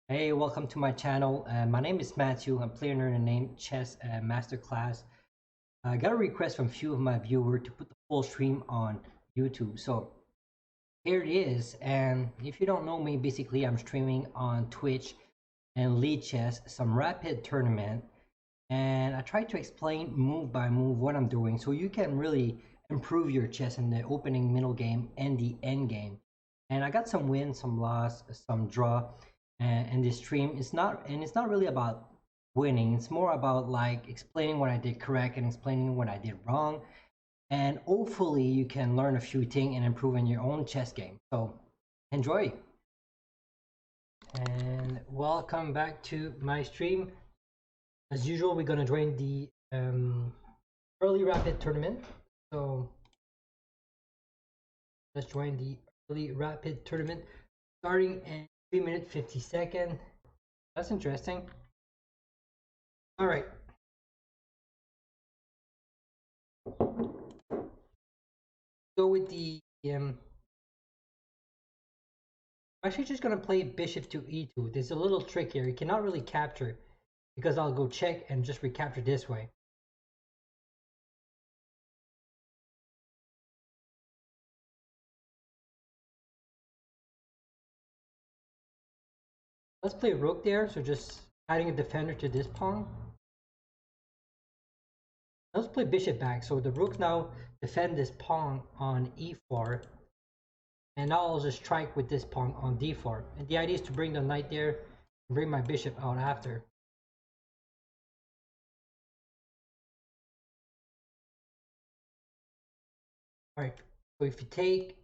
Hey, welcome to my channel. My name is Matthew. I'm player under the name Chess Masterclass. I got a request from a few of my viewers to put the full stream on YouTube. So here it is. And if you don't know me, basically I'm streaming on Twitch and Lead Chess, some rapid tournament. And I try to explain move by move what I'm doing so you can really improve your chess in the opening, middle game, and the end game. And I got some wins, some loss, some draw. And this stream it's not really about winning. It's more about like explaining what I did correct and explaining what I did wrong. And hopefully you can learn a few things and improve in your own chess game. So enjoy. And welcome back to my stream. As usual, we're gonna join the early rapid tournament. So let's join the early rapid tournament starting in 3 minutes 50 seconds. That's interesting. All right. Go with the I'm actually just gonna play bishop to e2. There's a little trick here. You cannot really capture because I'll go check and just recapture this way. Let's play rook there. So just adding a defender to this pawn. Let's play bishop back. So the rook now defend this pawn on e4. And now I'll just strike with this pawn on d4. And the idea is to bring the knight there and bring my bishop out after. Alright, so if you take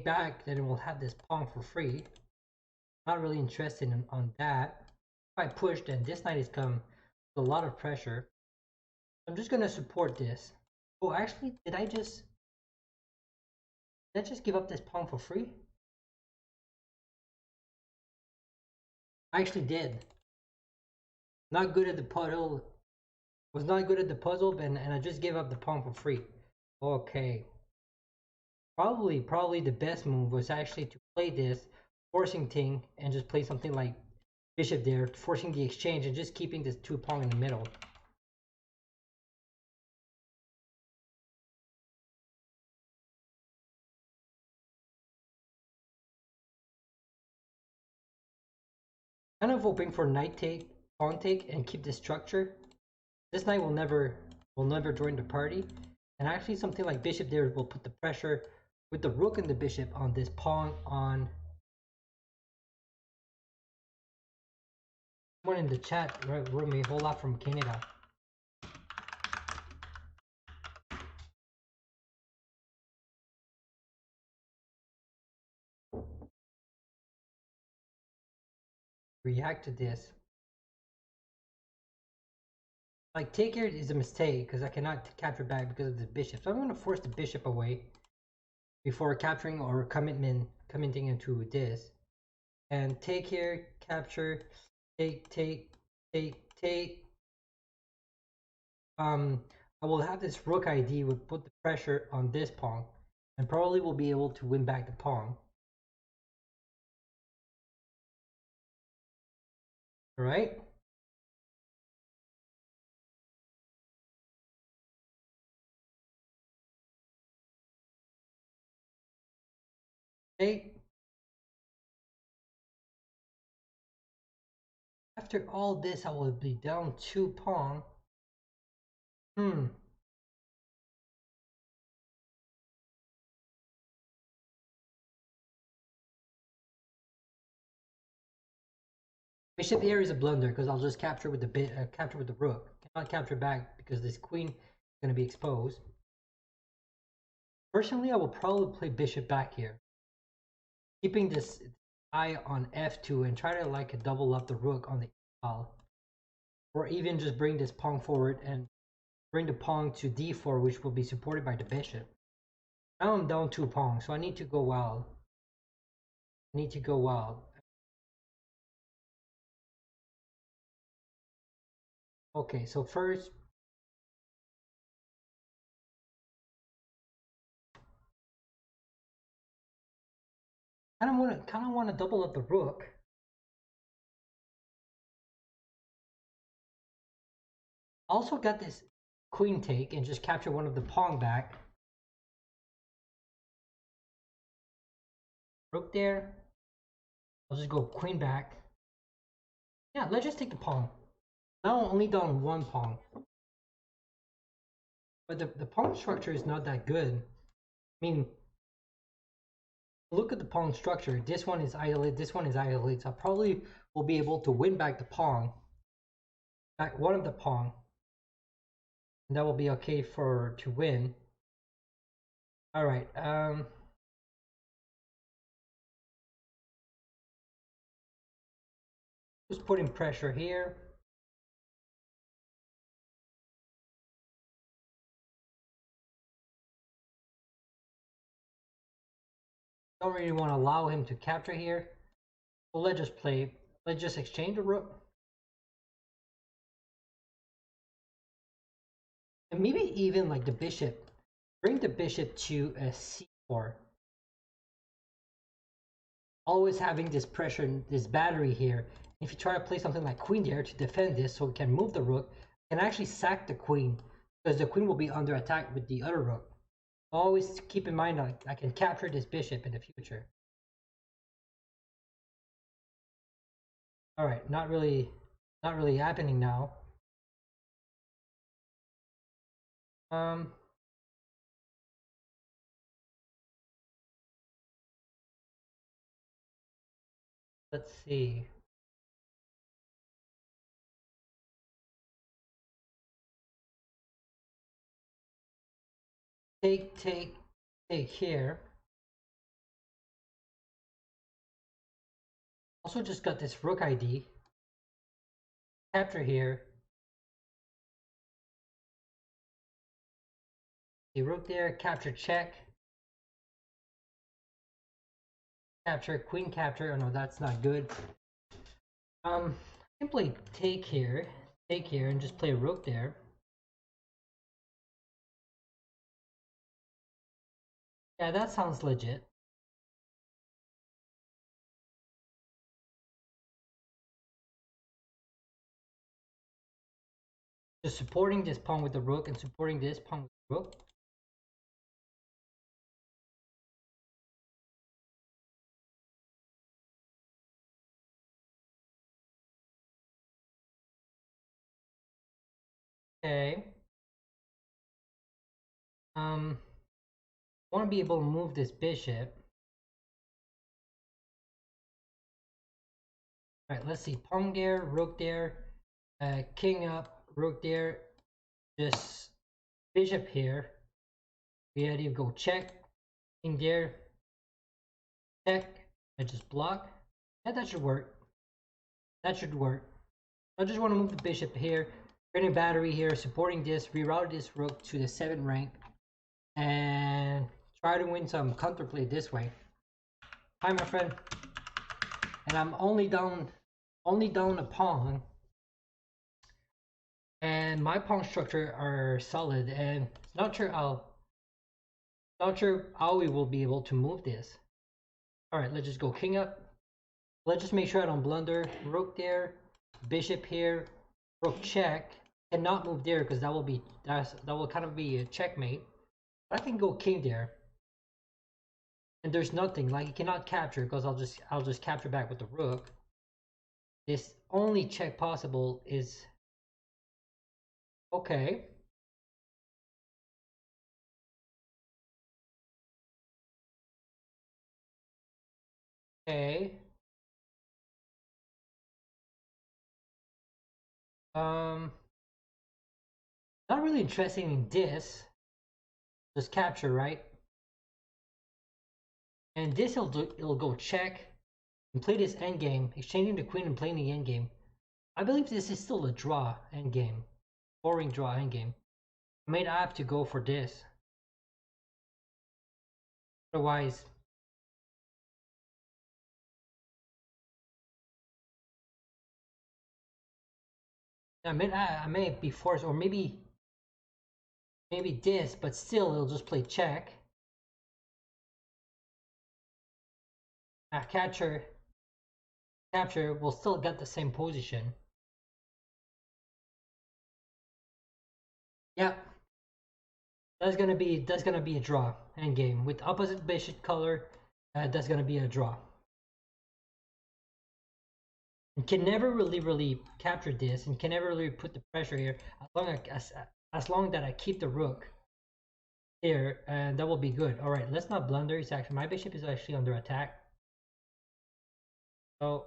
back, then we'll have this pawn for free. Not really interested on that. If I push, then this knight is come with a lot of pressure. I'm just gonna support this. Oh, actually, did I just give up this pawn for free? I actually did. Not good at the puzzle. Was not good at the puzzle, and I just gave up the pawn for free. Okay. Probably the best move was actually to play this forcing thing and just play something like bishop there, forcing the exchange and just keeping this two pawn in the middle. Kind of hoping for knight take, pawn take, and keep this structure. This knight will never join the party, and actually something like bishop there will put the pressure with the rook and the bishop on this pawn on. Someone in the chat wrote me a whole lot from Canada. React to this. Like take here is a mistake because I cannot capture back because of the bishop. So I'm going to force the bishop away before capturing or commenting into this. And take here, capture, take. I will have this rook ID would put the pressure on this pawn and probably will be able to win back the pawn. All right. Okay. After all this, I will be down two pawn. Bishop here is a blunder because I'll just capture with the capture with the rook. Cannot capture back because this queen is going to be exposed. Personally, I will probably play bishop back here, keeping this eye on f2 and try to like double up the rook on the file, or even just bring this pawn forward and bring the pawn to d4, which will be supported by the bishop. Now I'm down two pawns, so I need to go wild. Okay, so first, I kind of want to double up the rook. Also got this queen take and just capture one of the pawn back. Rook there. I'll just go queen back. Yeah, let's just take the pawn. Now I'm only down one pawn. But the pawn structure is not that good. I mean, look at the pawn structure. This one is isolated, this one is isolated. So I probably will be able to win back the pawn. Back one of the pawn. And that will be okay to win. Alright, just putting pressure here. Don't really want to allow him to capture here. So let's just exchange the rook. And maybe even like the bishop. Bring the bishop to a c4. Always having this pressure, this battery here. If you try to play something like queen there to defend this so we can move the rook, can actually sack the queen because the queen will be under attack with the other rook. Always keep in mind that I can capture this bishop in the future. All right, not really happening now. Let's see. Take here. Also just got this rook ID. Capture here. The rook there, capture check. Capture, queen capture. Oh no, that's not good. Simply take here, and just play rook there. Yeah, that sounds legit. Just supporting this pawn with the rook and supporting this pawn with the rook. Okay. Want to be able to move this bishop. All right, let's see. Pawn there, rook there, king up, rook there. Just bishop here. The idea of go check, king there, check. I just block. Yeah, that should work. That should work. I just want to move the bishop here, creating battery here, supporting this, reroute this rook to the 7th rank, and try to win some counterplay this way. Hi, my friend. And I'm only down a pawn, and my pawn structure are solid, and not sure how we will be able to move this. All right, let's just go king up. Let's just make sure I don't blunder. Rook there, bishop here, rook check. Cannot move there because that will kind of be a checkmate. But I can go king there, and there's nothing like you cannot capture because I'll just capture back with the rook. This only check possible is okay. Okay. Not really interested in this. Just capture, right? And this it'll go check and play this endgame, exchanging the queen and playing the endgame. I believe this is still a draw endgame. Boring draw endgame. I may have to go for this. Otherwise, I may be forced, or maybe this, but still it'll just play check. Capture will still get the same position. That's gonna be a draw end game with opposite bishop color. That's gonna be a draw. And can never really capture this, and can never really put the pressure here as long that I keep the rook here, and that will be good. All right, let's not blunder. It's actually my bishop is actually under attack. So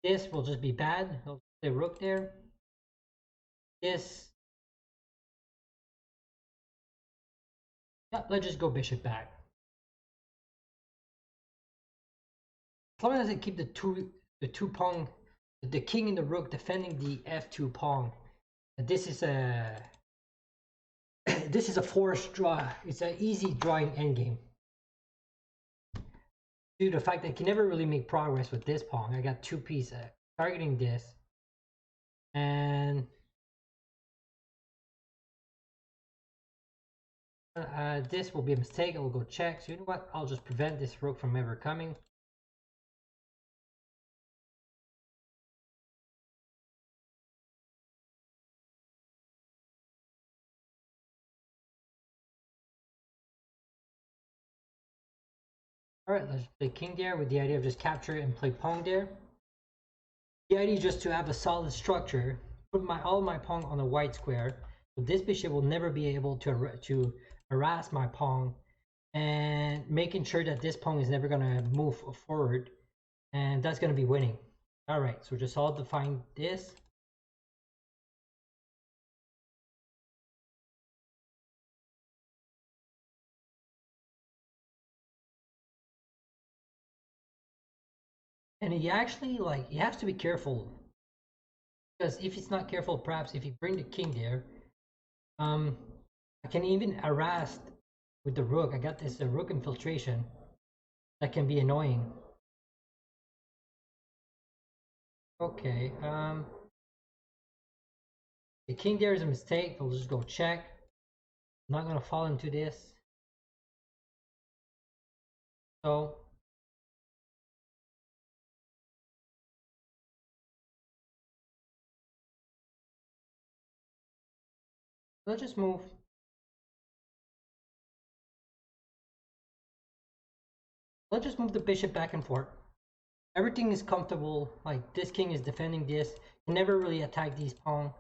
this will just be bad. He'll play rook there. This, yeah, let's just go bishop back. As long as I keep the two pawn, the king and the rook defending the f2 pawn. This is a this is a forced draw. It's an easy drawing endgame. Due to the fact that I can never really make progress with this pawn. I got two pieces targeting this, and this will be a mistake. I will go check. So you know what? I'll just prevent this rook from ever coming. Alright, let's play king there with the idea of just capture it and play pawn there. The idea is just to have a solid structure, put all my pawn on a white square, so this bishop will never be able to harass my pawn, and making sure that this pawn is never going to move forward, and that's going to be winning. Alright, so just all define this. And you actually, like, you have to be careful, because if it's not careful, perhaps if you bring the king there, I can even harass with the rook. I got this rook infiltration that can be annoying. Okay, the king there is a mistake. I'll just go check. I'm not gonna fall into this. So let's just move. Let's just move the bishop back and forth. Everything is comfortable. Like, this king is defending this. Can never really attack these pawns.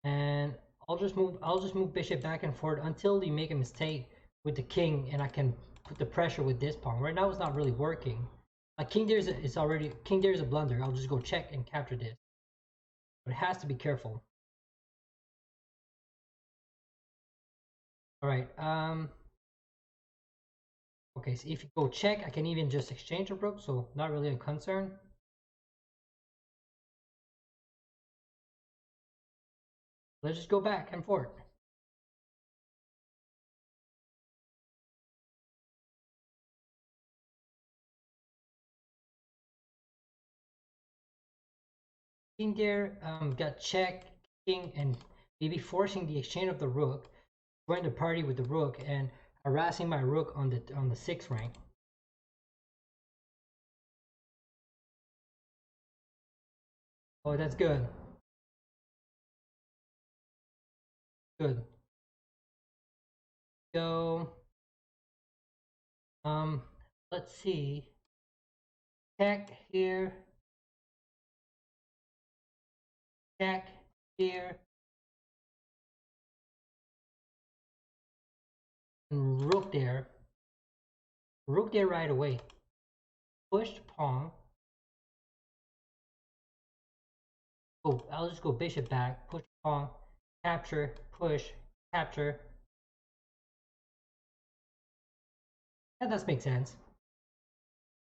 And I'll just move bishop back and forth until you make a mistake with the king, and I can put the pressure with this pawn. Right now it's not really working. Like, king there is a blunder. I'll just go check and capture this. But it has to be careful. All right. Okay, so if you go check, I can even just exchange a rook, so not really a concern. Let's just go back and forth. King there, got check, king, and maybe forcing the exchange of the rook, join the party with the rook, and harassing my rook on the 6th rank. Oh, that's good. Good. So, let's see. Check here. Check here. And rook there. Rook there right away. Push pawn. Oh, I'll just go bishop back. Push pawn. Capture. Push. Capture. That does make sense.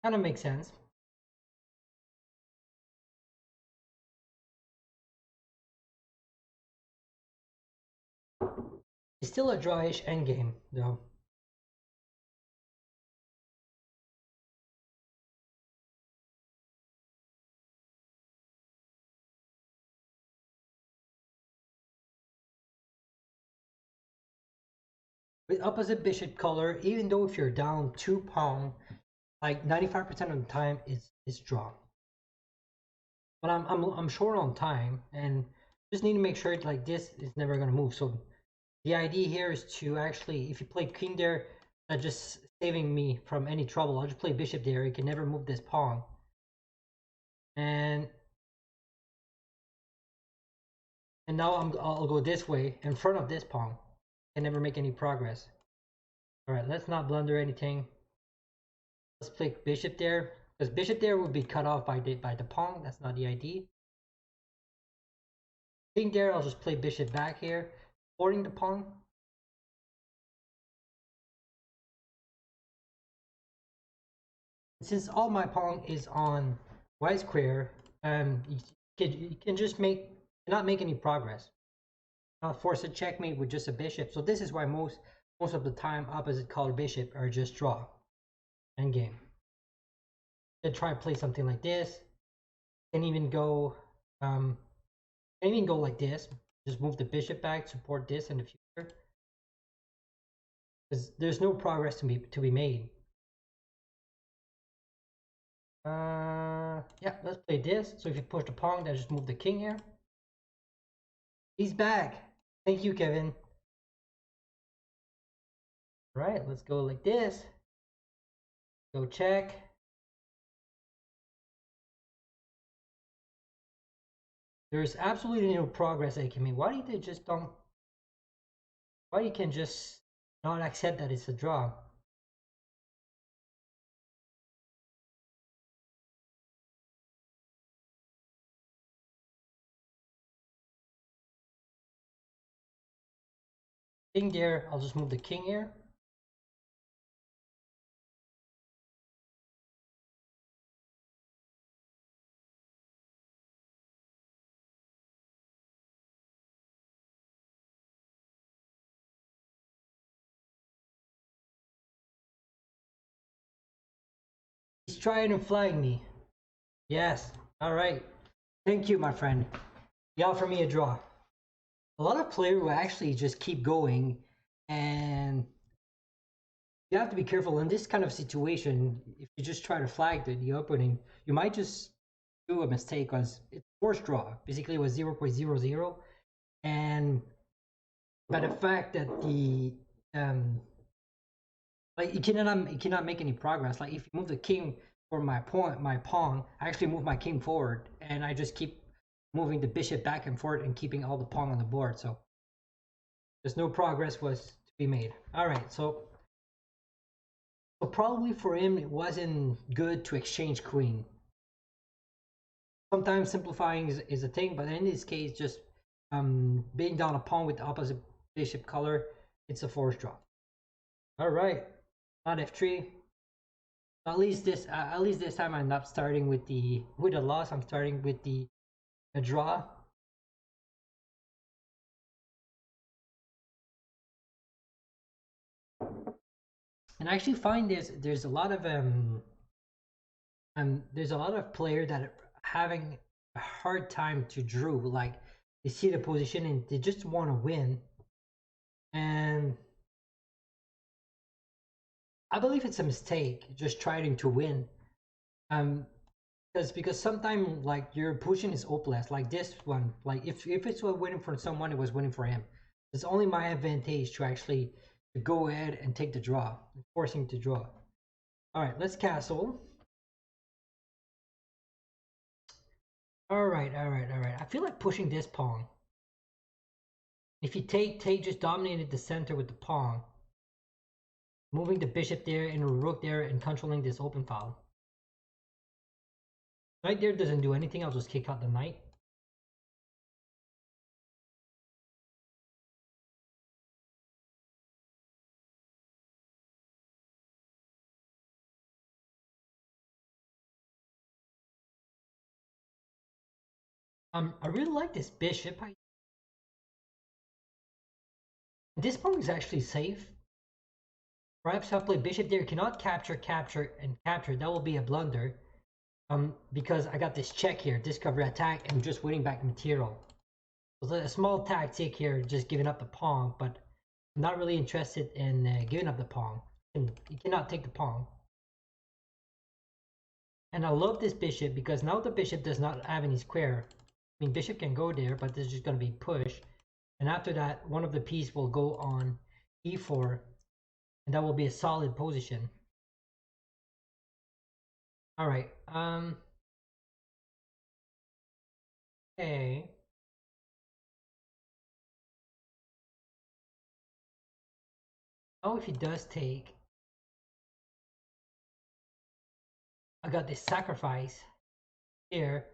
Kind of makes sense. It's still a drawish endgame, though. With opposite bishop color, even though if you're down 2 pawn, like 95% of the time it's draw. But I'm short on time, and Just need to make sure like this is never gonna move. So the idea here is to actually, if you play king there, that's just saving me from any trouble. I'll just play bishop there. You can never move this pawn. And now I'll go this way in front of this pawn. Can never make any progress. All right, let's not blunder anything. Let's play bishop there, because bishop there would be cut off by the pawn. That's not the idea. King there, I'll just play bishop back here, supporting the pawn. Since all my pawn is on white square, you can just not make any progress. I'll force a checkmate with just a bishop. So this is why most of the time opposite color bishop are just draw. Endgame. Then try to play something like this. Can even go like this. Just move the bishop back, support this in the future. Because there's no progress to be made. Yeah, let's play this. So if you push the pawn, then just move the king here. He's back. Thank you, Kevin. All right, let's go like this. Go check. There's absolutely no progress they can make. Why do they just don't? Why you can just not accept that it's a draw? King there. I'll just move the king here. He's trying to flag me. Yes. All right. Thank you, my friend. You offer me a draw. A lot of players will actually just keep going, and you have to be careful in this kind of situation. If you just try to flag the opening, you might just do a mistake because it's forced draw. Basically, it was 0.00, and by the fact that the like you cannot make any progress. Like if you move the king for my pawn, I actually move my king forward, and I just keep moving the bishop back and forth and keeping all the pawn on the board. So there's no progress was to be made. All right, so probably for him it wasn't good to exchange queen. Sometimes simplifying is a thing, but in this case, just being down a pawn with the opposite bishop color, it's a forced draw. All right, not f3. At least this time I'm not starting with a loss. I'm starting with a draw. And I actually find there's a lot of players that are having a hard time to draw. Like they see the position and they just want to win, and I believe it's a mistake just trying to win. Because sometimes like your position is hopeless. Like this one, like if it's winning for someone, it was winning for him. It's only my advantage to actually go ahead and take the draw, forcing to draw. All right, let's castle. All right. I feel like pushing this pawn. If you take, just dominated the center with the pawn, moving the bishop there and a rook there and controlling this open file. Knight there doesn't do anything. I'll just kick out the knight. I really like this bishop. This pawn is actually safe. Perhaps I'll play bishop there. Cannot capture, and capture. That will be a blunder. Because I got this check here, discover attack, and just winning back material. So a small tactic here, just giving up the pawn, but I'm not really interested in giving up the pawn. You cannot take the pawn. And I love this bishop because now the bishop does not have any square. I mean, bishop can go there, but this is just going to be pushed. And after that, one of the pieces will go on e4, and that will be a solid position. All right. Okay. Oh, if he does take, I got this sacrifice here,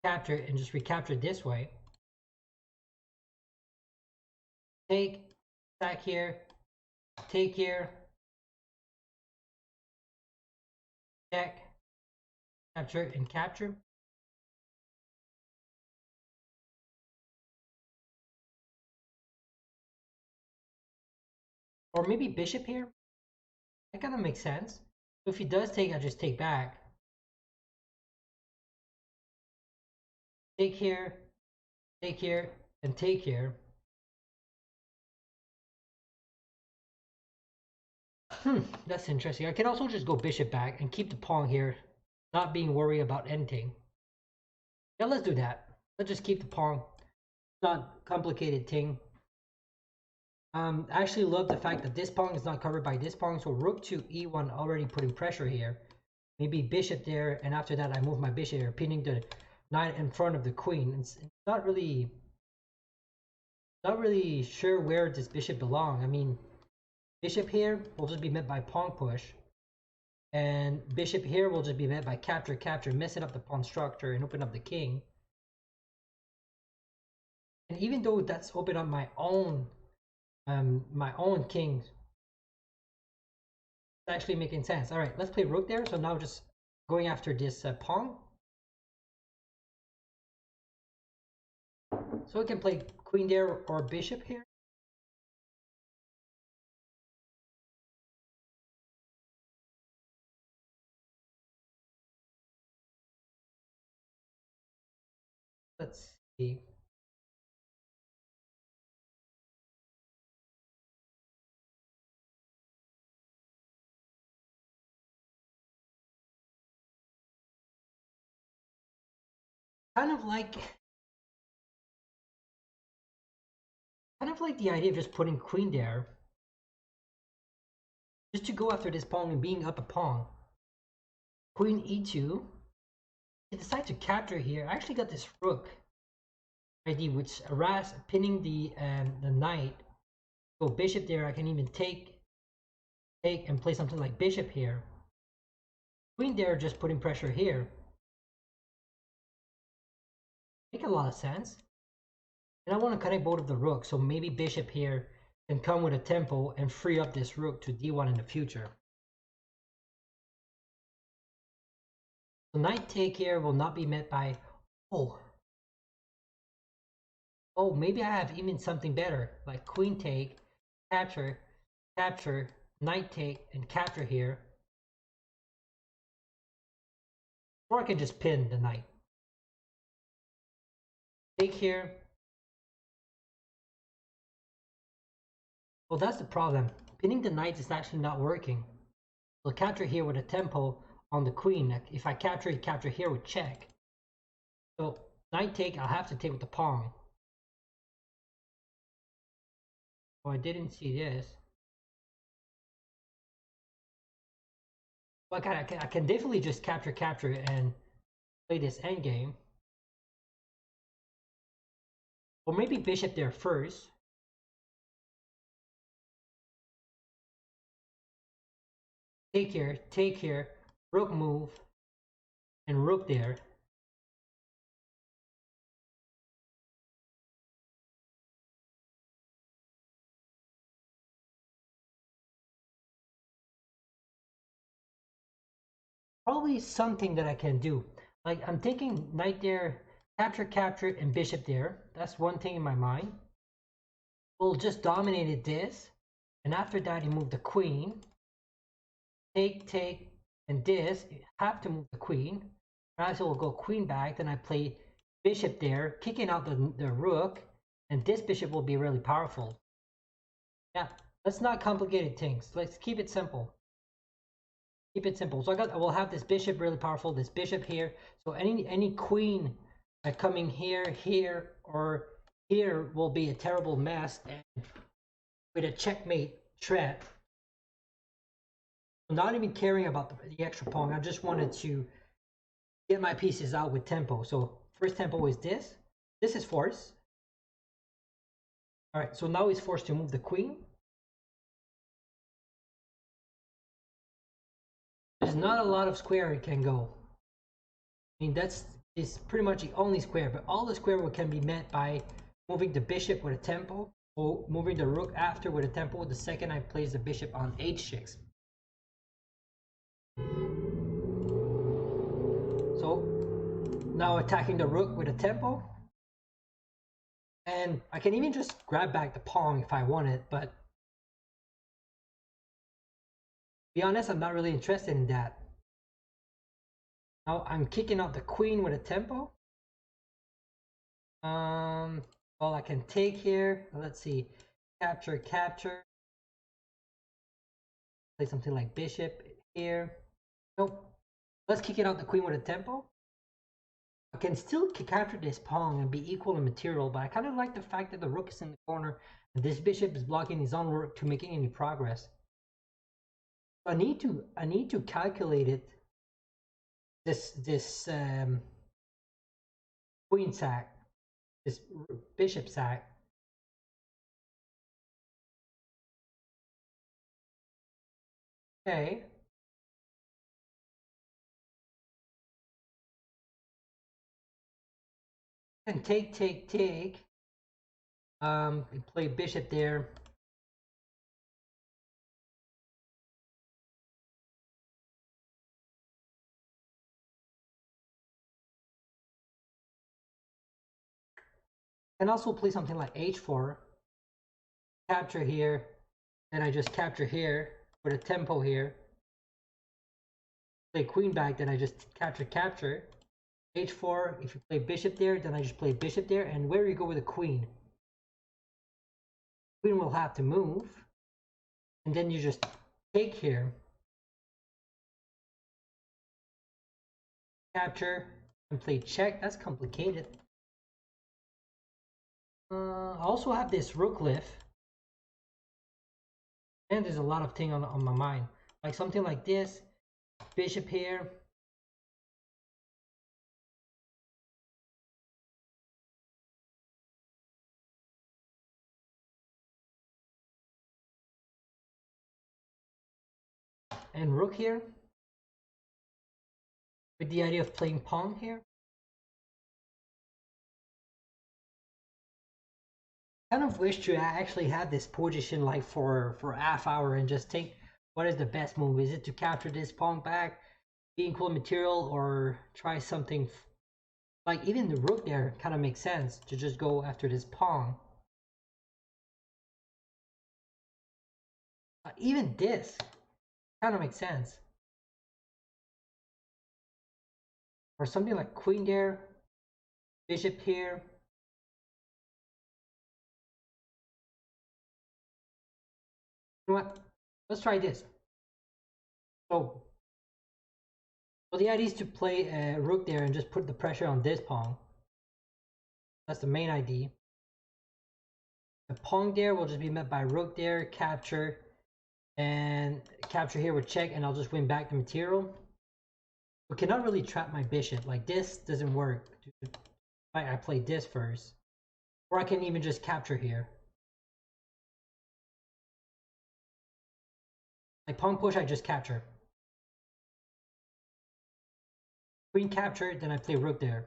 capture it and just recapture this way. Take, sack here, take here, check, capture and capture. Or maybe bishop here. That kind of makes sense. So if he does take, I just take back. Take here, and take here. That's interesting. I can also just go bishop back and keep the pawn here, not being worried about anything. Yeah, let's do that. Let's just keep the pawn. Not complicated thing. I actually love the fact that this pawn is not covered by this pawn, so rook to e1 already putting pressure here. Maybe bishop there, and after that I move my bishop here, pinning the knight in front of the queen. It's not really sure where this bishop belongs. I mean, bishop here will just be met by pawn push, and bishop here will just be met by capture, messing up the pawn structure and open up the king. And even though that's open up my own king, it's actually making sense. All right, let's play rook there. So now just going after this pawn. So we can play queen there or bishop here. Let's see. Kind of like the idea of just putting queen there, just to go after this pawn and being up a pawn. Queen e2. I decide to capture here. I actually got this rook idea, which harass pinning the knight. Go bishop there. I can even take and play something like bishop here. Queen there, just putting pressure here. Make a lot of sense. And I want to connect both of the rooks, so maybe bishop here can come with a tempo and free up this rook to d1 in the future. So knight take here will not be met by, oh, maybe I have even something better, like queen take, capture, knight take, and capture here. Or I can just pin the knight. Take here. Well, that's the problem. Pinning the knight is actually not working. So capture here with a tempo on the queen. If I capture here with check. So knight take, I'll have to take with the pawn. Oh, I didn't see this. Well, I can definitely just capture and play this endgame. Or maybe bishop there first. Take here, rook move, and rook there. Probably something that I can do. Like I'm thinking knight there, capture, and bishop there. That's one thing in my mind. We'll just dominated this, and after that you move the queen. Take, and this, you have to move the queen. I also will go queen back, then I play bishop there, kicking out the rook, and this bishop will be really powerful. Yeah, let's not complicate things. Let's keep it simple. Keep it simple. So I will have this bishop really powerful, this bishop here. So any queen coming here, here, or here will be a terrible mess, and with a checkmate threat. Not even caring about the extra pawn. I just wanted to get my pieces out with tempo. So first tempo is this. This is force. All right, so now he's forced to move the queen. There's not a lot of square it can go. I mean, is pretty much the only square, but all the square can be met by moving the bishop with a tempo, or moving the rook after with a tempo the second I place the bishop on h6. So now attacking the rook with a tempo. And I can even just grab back the pawn if I want it, but to be honest, I'm not really interested in that. Now I'm kicking out the queen with a tempo. All I can take here, let's see, capture, capture. Play something like bishop here. Nope. Let's kick it out the queen with a tempo. I can still capture this pawn and be equal in material, but I kind of like the fact that the rook is in the corner and this bishop is blocking his own work to making any progress. I need to calculate it. This queen sack, this bishop sack. Okay. And take. Play bishop there. And also play something like h4. Capture here. And I just capture here with a tempo here. Play queen back, then I just capture. h4, if you play bishop there, then I just play bishop there. And where you go with the queen? Queen will have to move. And then you just take here. Capture and play check. That's complicated. I also have this rook lift. And there's a lot of things on my mind. Like something like this. Bishop here. And rook here. With the idea of playing pawn here. Kind of wish to actually have this position like for half hour and just think what is the best move. Is it to capture this pawn back, be equal material, or try something like even the rook there kind of makes sense to just go after this pawn. Even this kind of makes sense. Or something like queen there, bishop here. You know what? Let's try this. So the idea is to play a rook there and just put the pressure on this pawn. That's the main idea. The pawn there will just be met by rook there, capture, and capture here with check, and I'll just win back the material. We cannot really trap my bishop. Like this doesn't work. I play this first. Or I can even just capture here. Like pawn push, I just capture. Queen capture, then I play rook there.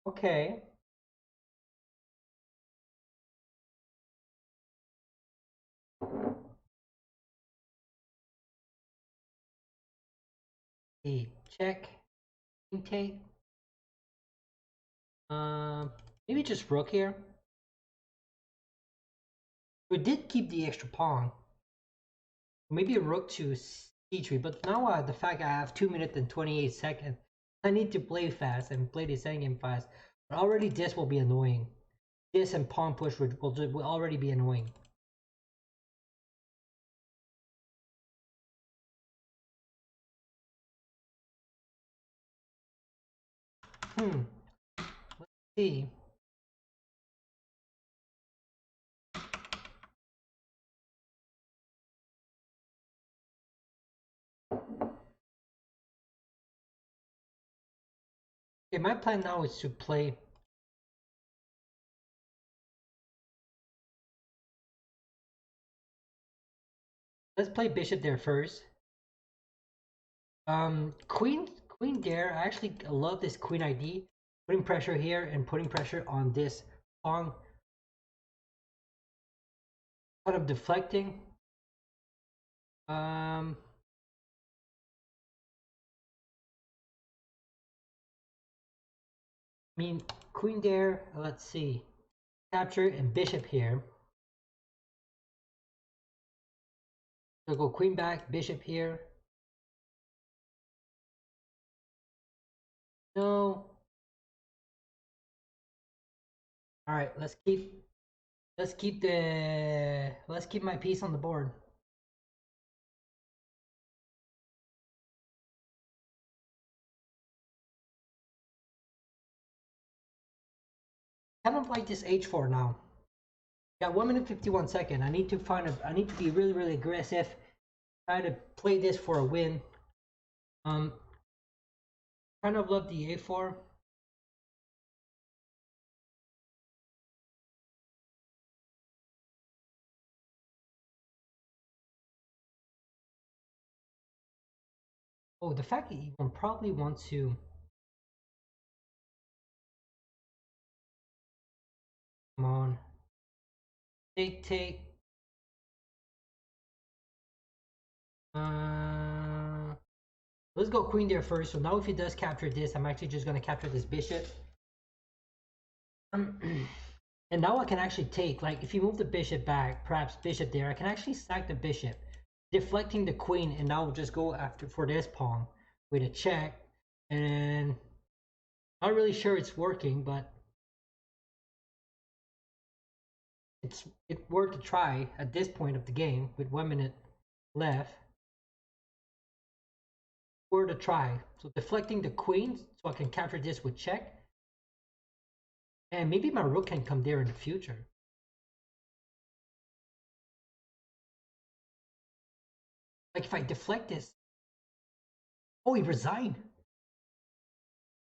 Okay. Check. King take. Maybe just rook here. We did keep the extra pawn. Maybe a rook to c3, but now the fact I have 2 minutes and 28 seconds, I need to play fast and play this endgame fast. But already this will be annoying. This and pawn push will already be annoying. Let's see. Okay, my plan now is to play. Let's play bishop there first. Queen there. I actually love this queen ID. Putting pressure here and putting pressure on this pawn. Kind of deflecting. I mean, queen there. Let's see. Capture and bishop here. So go queen back, bishop here. No. All right, let's keep my piece on the board. Kind of like this h4 now. Got 1 minute 51 seconds. I need to be really aggressive. Try to play this for a win. Kind of love the a4. Oh, the fact that you probably want to. Come on. Take. Let's go queen there first. So now if he does capture this, I'm actually just gonna capture this bishop. And now I can actually take, like, if you move the bishop back, perhaps bishop there, I can actually sack the bishop, deflecting the queen, and now just go after for this pawn with a check. And not really sure it's working, but it's worth a try at this point of the game with 1 minute left. Worth a try. So deflecting the queen, so I can capture this with check. And maybe my rook can come there in the future. Like if I deflect this. Oh, he resigned.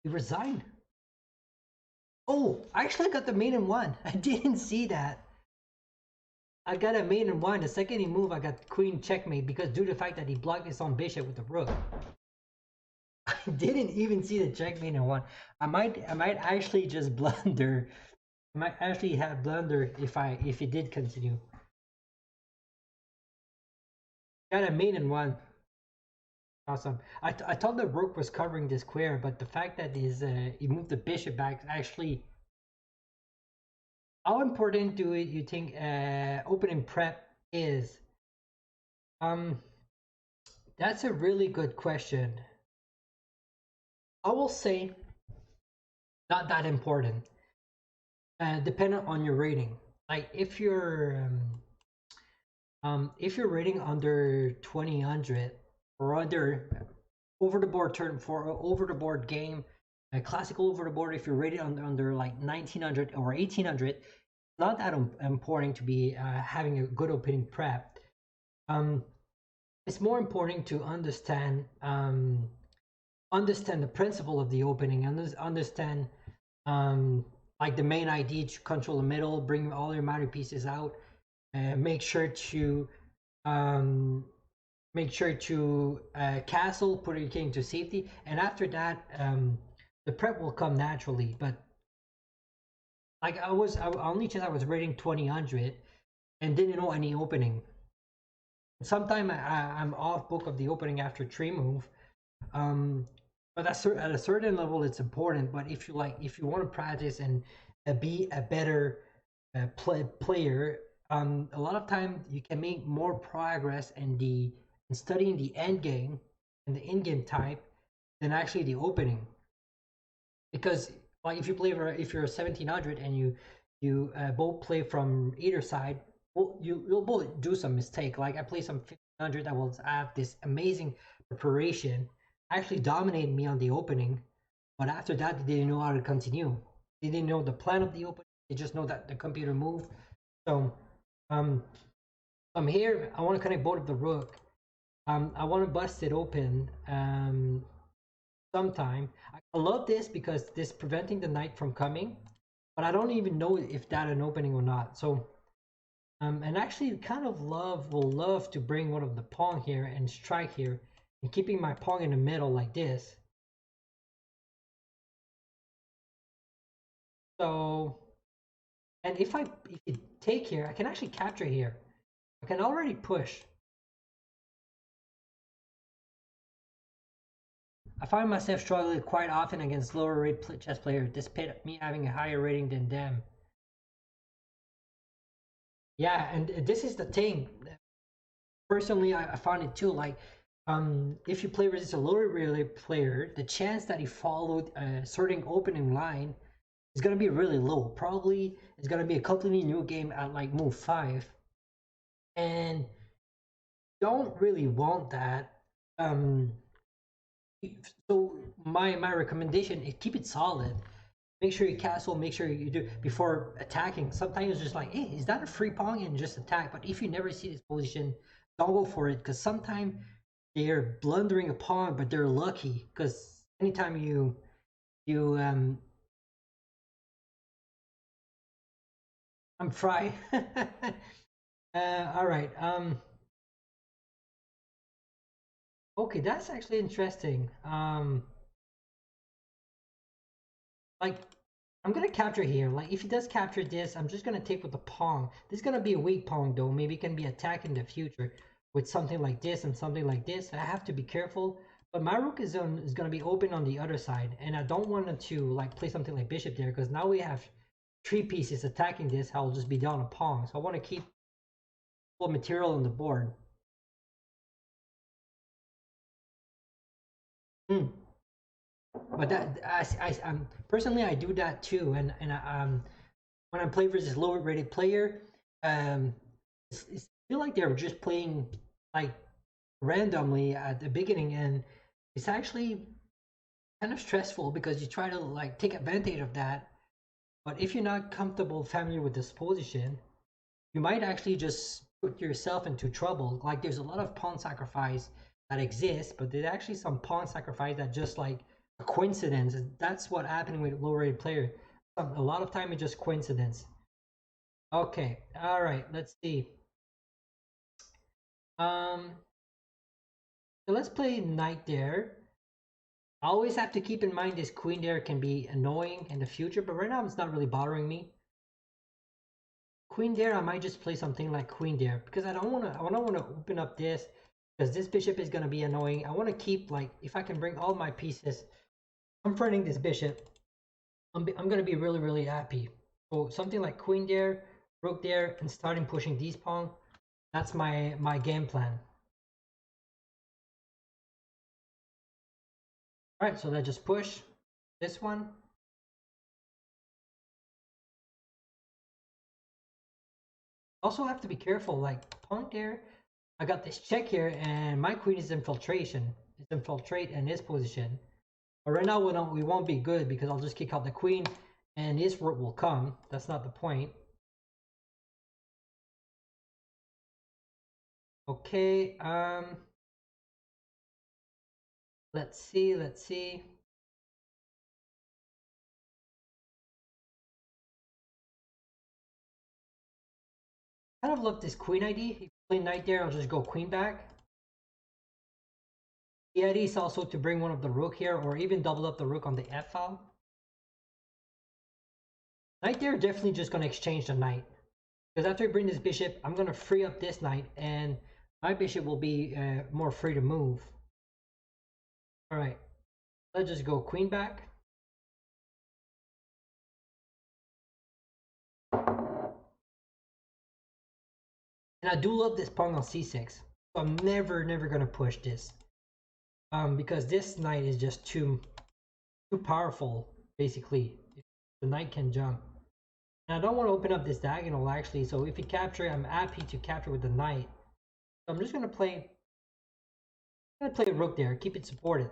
He resigned. Oh, I actually got the mate in one. I didn't see that. I got a mate in one. The second he moved, I got queen checkmate because due to the fact that he blocked his own bishop with the rook. I didn't even see the checkmate in one. I might actually just blunder. I might actually have blunder if it did continue. Got a mate in one. Awesome. I thought the rook was covering the square, but the fact that he moved the bishop back actually. How important do you think opening prep is? That's a really good question. I will say not that important. Depending on your rating. Like if you're rating under 2000 or under over the board turn for over the board game, a classical over the board, if you're rated under like 1900 or 1800, not that important to be having a good opening prep. It's more important to understand the principle of the opening, and understand like the main ID to control the middle, bring all your minor pieces out, and make sure to castle, put your king to safety, and after that the prep will come naturally. But like I was rating 2000 and didn't know any opening. Sometimes I'm off book of the opening after tree move. But at a certain level it's important. But if you want to practice and be a better player, a lot of time you can make more progress in studying the end game and the in game type than actually the opening. Because like if you're 1700 and you both play from either side, well, you'll both do some mistake. Like I play some 1500 that will have this amazing preparation, actually dominated me on the opening, But after that, they didn't know how to continue. They didn't know the plan of the opening. They just know that the computer moved. So I'm here. I want to connect both of the rook. I want to bust it open sometime. I love this because this preventing the knight from coming, but I don't even know if that an opening or not. So and actually kind of will love to bring one of the pawn here and strike here and keeping my pawn in the middle like this. So, and if you take here, I can actually capture here. I can already push. I find myself struggling quite often against lower rated chess players, despite me having a higher rating than them. Yeah, and this is the thing. Personally, I found it too. Like, if you play versus a lower rated player, the chance that he followed a certain opening line is gonna be really low. Probably it's gonna be a completely new game at like move 5, and don't really want that. Um, so my recommendation is keep it solid. Make sure you castle. Make sure you do before attacking. Sometimes it's just like, hey, is that a free pawn? And just attack. But if you never see this position, don't go for it because sometimes they're blundering a pawn, but they're lucky because anytime you I'm fried. All right. Okay, that's actually interesting. Like, I'm gonna capture here. Like, if he does capture this, I'm just gonna take with the pawn. This is gonna be a weak pawn, though. Maybe it can be attacked in the future with something like this and something like this. I have to be careful. But my rook is gonna be open on the other side, and I don't want to like play something like bishop there because now we have 3 pieces attacking this. I'll just be down a pawn. So I want to keep full material on the board. Hmm. But that personally I do that too, and when I play versus lower rated player, I feel like they're just playing like randomly at the beginning, and it's actually kind of stressful because you try to like take advantage of that. But if you're not comfortable, familiar with this position, you might actually just put yourself into trouble. Like there's a lot of pawn sacrifice that exists, but there's actually some pawn sacrifice that just like a coincidence. That's what happened with low rated player. A lot of time it's just coincidence. Okay, all right, let's see. Um, so let's play knight there. I always have to keep in mind this queen there can be annoying in the future, but right now it's not really bothering me. Queen there, I might just play something like queen there because I don't want to open up this because this bishop is going to be annoying. I want to keep like if I can bring all my pieces confronting this bishop, I'm going to be really happy. So something like queen there, rook there, and starting pushing these pawn. That's my game plan. All right, so let's just push this one. Also have to be careful, like pawn there. I got this check here, and my queen is infiltration. It's infiltrate in this position. But right now we won't be good because I'll just kick out the queen, and his rook will come. That's not the point. Okay. Let's see. Let's see. I kind of love this queen ID. If you play knight there, I'll just go queen back. The idea is also to bring one of the rook here, or even double up the rook on the f file. Knight there, definitely just going to exchange the knight. Because after I bring this bishop, I'm going to free up this knight, and my bishop will be more free to move. Alright, let's just go queen back. And I do love this pawn on c6. So I'm never going to push this. Because this knight is just too powerful, basically. The knight can jump. And I don't want to open up this diagonal, actually. So if you capture, I'm happy to capture with the knight. So I'm just going to play rook there. Keep it supported.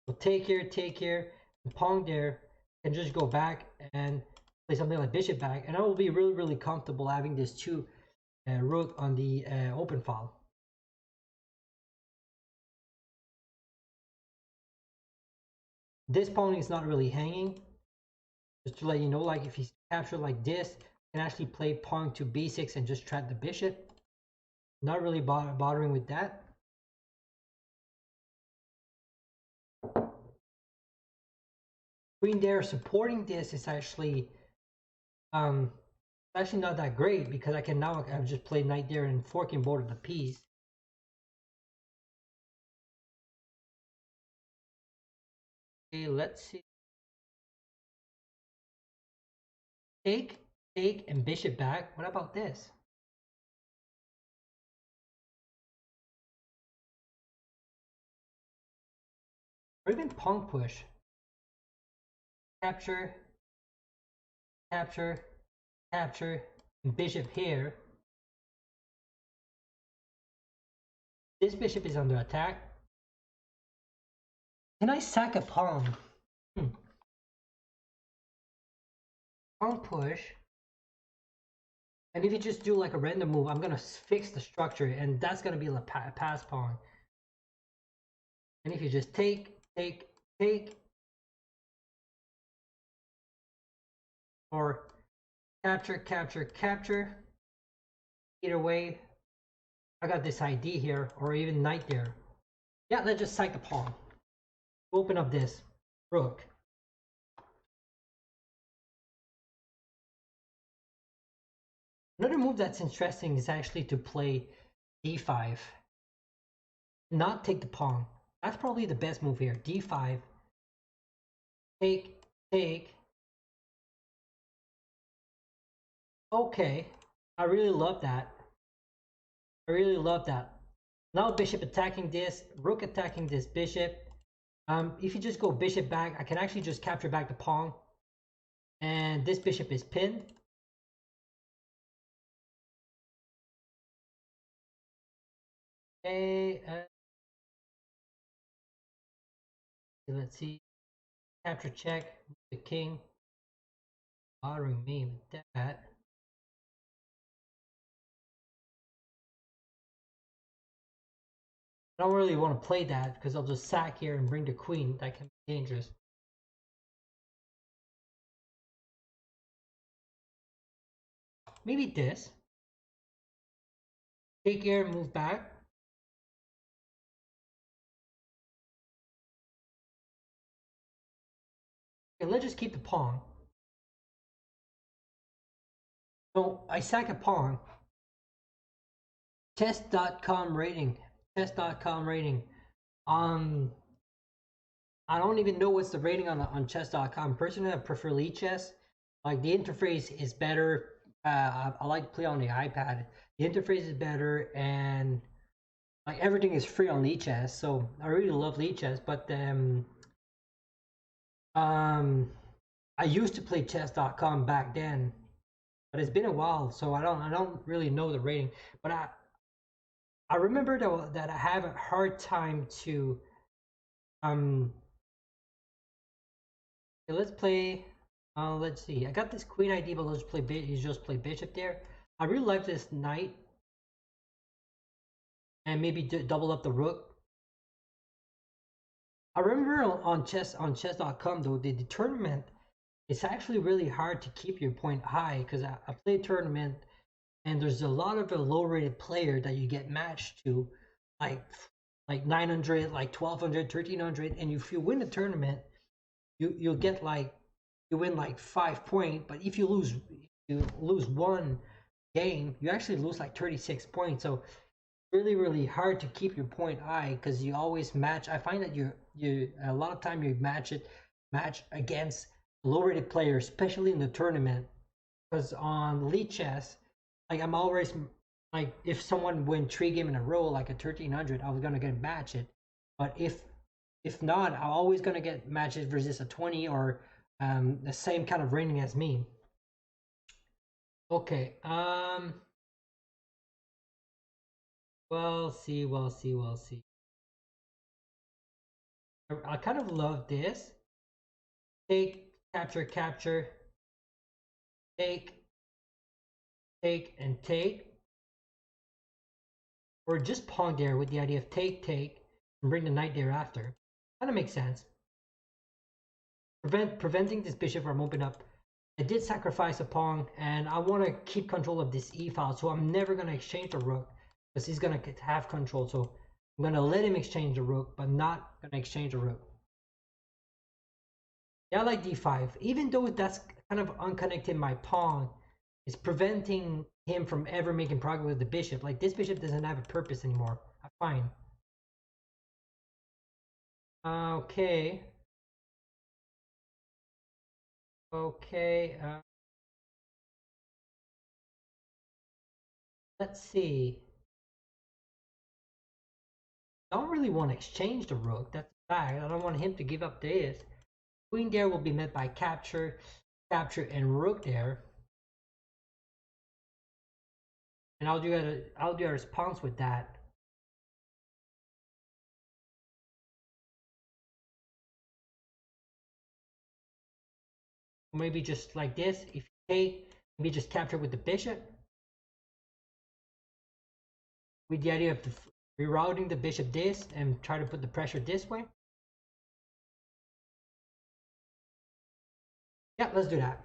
So take here. the pawn there can just go back and play something like bishop back, and I will be really comfortable having this 2 rook on the open file. This pawn is not really hanging. Just to let you know, like if he's captured like this, you can actually play pawn to b6 and just trap the bishop. Not really bothering with that. Queen there supporting this is actually not that great, because I can now I've just played knight there and forking both of the piece. Okay, let's see. Take, and bishop back. What about this? Or even pawn push. Capture, capture, capture, and bishop here. This bishop is under attack. Can I sack a pawn? Pawn push. And if you just do like a random move, I'm gonna fix the structure, and that's gonna be a pass pawn. And if you just take, or capture, capture, capture, either way, I got this ID here, or even knight there. Yeah, let's just sack the pawn. Open up this rook. Another move that's interesting is actually to play d5. Not take the pawn. That's probably the best move here. d5. Take, take. Okay. I really love that. I really love that. Now bishop attacking this, rook attacking this bishop. If you just go bishop back, I can actually just capture back the pawn. And this bishop is pinned. Okay, let's see. Capture check, the king. Bothering me with that. I don't really want to play that because I'll just sack here and bring the queen. That can be dangerous. Maybe this. Take here, move back. Okay, let's just keep the pawn. So I sack a pawn. Chess.com rating. Chess.com rating. I don't even know what's the rating on chess.com. Personally, I prefer Lead Chess. Like the interface is better. I like to play on the iPad. The interface is better, and like everything is free on Lead Chess. So I really love Lead Chess. But I used to play chess.com back then, but it's been a while, so I don't really know the rating. But I remember that I have a hard time to okay, let's play. Let's see. I got this queen ID, but let's play just play bishop there. I really like this knight, and maybe double up the rook. I remember on chess.com though, the tournament, it's actually really hard to keep your point high, because I play a tournament and there's a lot of a low rated player that you get matched to, like 900, like 1200, 1300, and if you win the tournament, you'll get like, you win like 5 points, but if you lose one game, you actually lose like 36 points. So really hard to keep your point high, because you always match. I find that you a lot of time you match against low rated players, especially in the tournament. Because on Lead Chess, like I'm always like, if someone win 3 games in a row, like a 1300, I was gonna get match it. But if not, I'm always gonna get matches versus a 20 or the same kind of rating as me. Okay. We'll see. I kind of love this. take, capture, capture, take, take, and take. Or just pawn there with the idea of take, take, and bring the knight there after. Kind of makes sense. Preventing this bishop from opening up. I did sacrifice a pawn, and I want to keep control of this e file, so I'm never going to exchange the rook, because he's going to have control. So I'm going to let him exchange the rook, but not going to exchange the rook. Yeah, I like d5. Even though that's kind of unconnecting my pawn, it's preventing him from ever making progress with the bishop. Like, this bishop doesn't have a purpose anymore. Fine. Okay. Okay. Let's see. I don't really want to exchange the rook. That's a fact. I don't want him to give up this. Queen there will be met by capture, capture, and rook there. And I'll do a response with that. Maybe just like this. If you take, maybe just capture with the bishop. With the idea of rerouting the bishop this and try to put the pressure this way. Yeah, let's do that.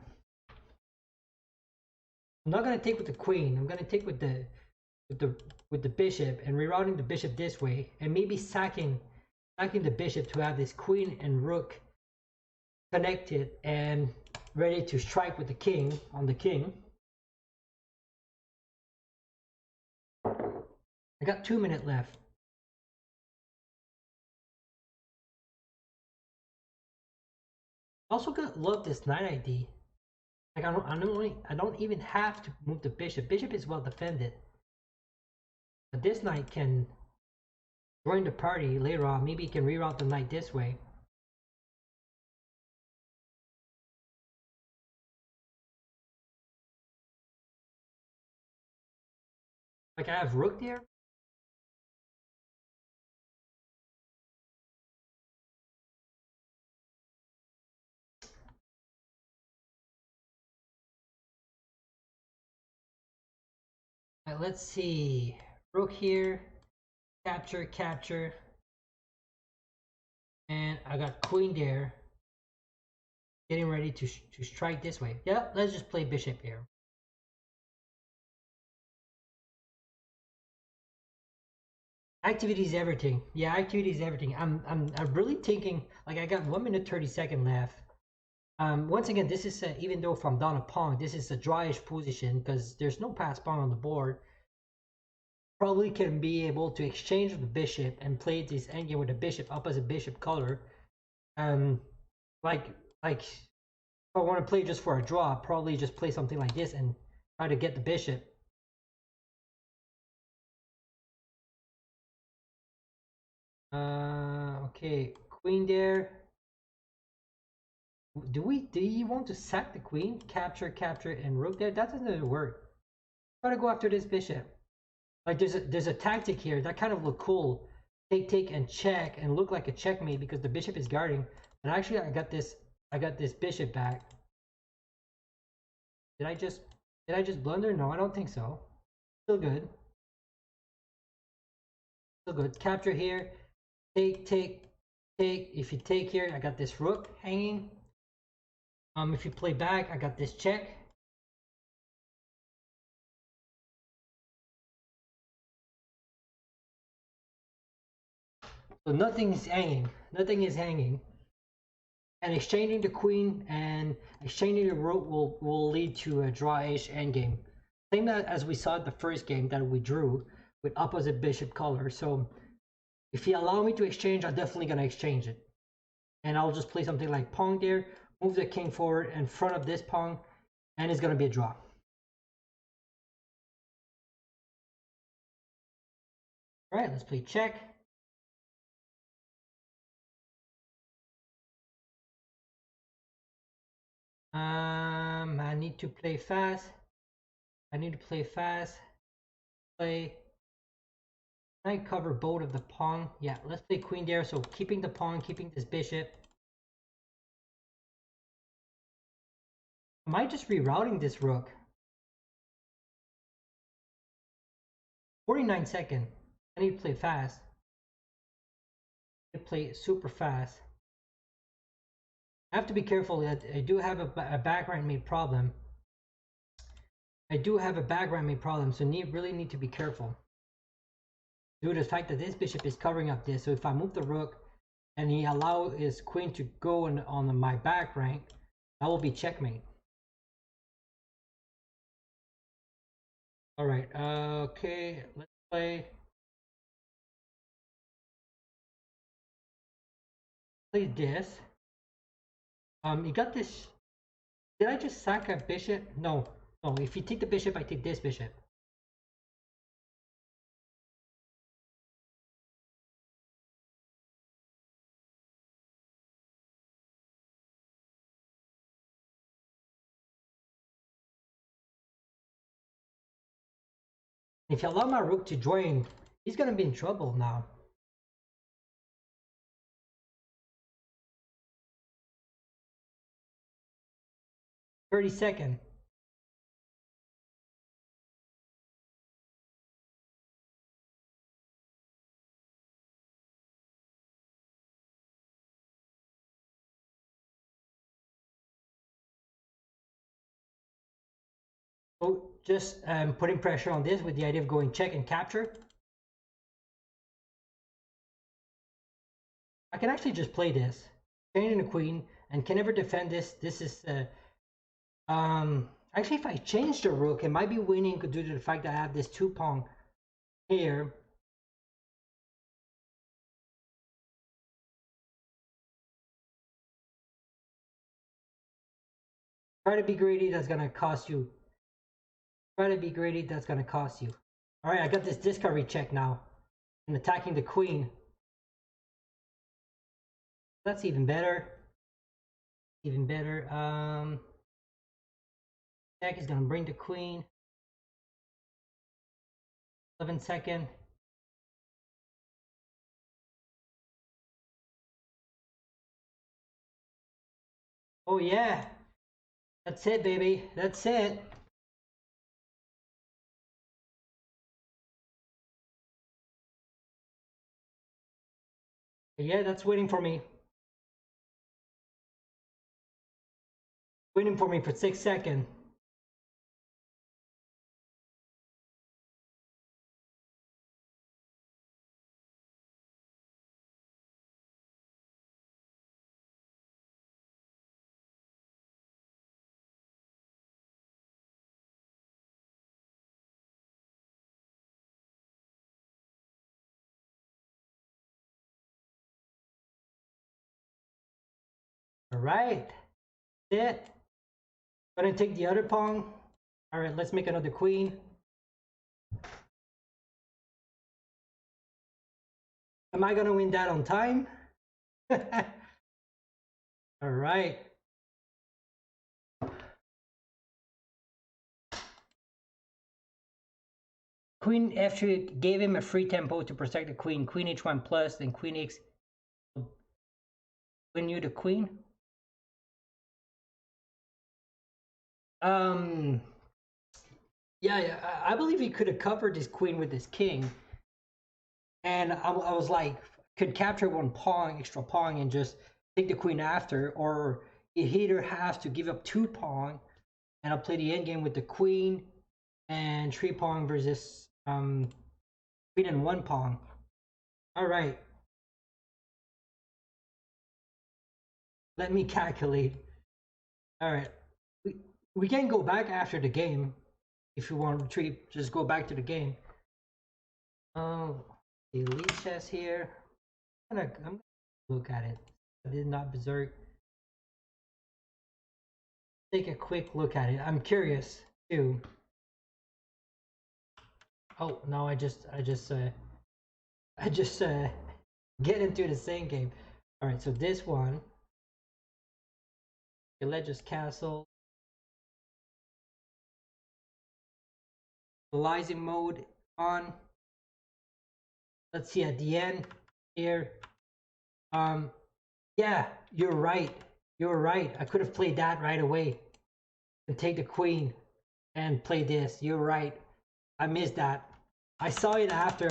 I'm not gonna take with the queen. I'm gonna take with the bishop and rerouting the bishop this way, and maybe sacking the bishop to have this queen and rook connected and ready to strike with the king on the king. I got 2 minutes left. Also gonna love this knight ID. Like, I don't even have to move the bishop. Bishop is well defended. But this knight can join the party later on. Maybe he can reroute the knight this way. Like, I have rook there. Right, let's see. Rook here. Capture, capture. And I got queen there. Getting ready to strike this way. Yeah, let's just play bishop here. Activity is everything. Yeah, activity is everything. I'm really thinking, like, I got 1 minute 30 seconds left. Once again, this is even though if I'm down a pawn, this is a drawish position because there's no pass pawn on the board. Probably can be able to exchange the bishop and play this endgame with the bishop up as a bishop color. Like if I want to play just for a draw, probably just play something like this and try to get the bishop. Okay, queen there. Do you want to sack the queen? Capture, capture, and rook there? That doesn't work. Try to go after this bishop. Like, there's a tactic here that kind of look cool. Take, and check, and look like a checkmate because the bishop is guarding. And actually, I got this bishop back. Did I just blunder? No, I don't think so. Still good. Still good. Capture here. Take. If you take here, I got this rook hanging. If you play back, I got this check. So nothing is hanging. Nothing is hanging. And exchanging the queen and exchanging the rook will lead to a draw-ish endgame. Same as we saw at the first game that we drew with opposite bishop color. So if you allow me to exchange, I'm definitely going to exchange it. And I'll just play something like pawn there, move the king forward in front of this pawn, and it's going to be a draw. All right, let's play check. I need to play fast. Play. Can I cover both of the pawn? Yeah, let's play queen there. So keeping the pawn, keeping this bishop. Am I just rerouting this rook? 49 second. I need to play fast. I need to play super fast. I have to be careful that I do have a background made problem. I do have a background made problem, so really need to be careful. Due to the fact that this bishop is covering up this, so if I move the rook and he allow his queen to go on my back rank, that will be checkmate. All right, okay, let's play this. You got this. Did I just sack a bishop? No, no. If you take the bishop, I take this bishop. If you allow my rook to join, he's gonna be in trouble now. .30 So just putting pressure on this with the idea of going check and capture. I can actually just play this, chaining the queen, and can never defend this. This is actually, if I change the rook, it might be winning due to the fact that I have this 2-pawn here. Try to be greedy, that's gonna cost you. Try to be greedy, that's gonna cost you. All right, I got this discovery check now. I'm attacking the queen. That's even better. Even better. Check is gonna bring the queen. 11 Oh yeah, that's it, baby. That's it. Yeah, that's waiting for me. Waiting for me for 6 seconds. All right, that's it. Gonna take the other pawn. All right, let's make another queen. Am I gonna win that on time? All right. Queen F3 gave him a free tempo to protect the queen. Queen H1 plus, then Queen X. Win you the queen. Yeah, I believe he could have covered his queen with his king, and I was like, could capture one pawn, extra pawn, and just take the queen after, or he either has to give up 2 pawn, and I'll play the end game with the queen and 3 pawn versus queen and 1 pawn. All right, let me calculate. All right, we can go back after the game if you want to retreat. Just go back to the game. Oh, delete chess here. I'm gonna look at it. I did not berserk. Take a quick look at it. I'm curious too. Oh no, I just get into the same game. All right, so this one, the Legends Castle, analyzing mode on. Let's see at the end here. Yeah, you're right. You're right. I could have played that right away. and take the queen and play this. You're right. I missed that. I saw it after.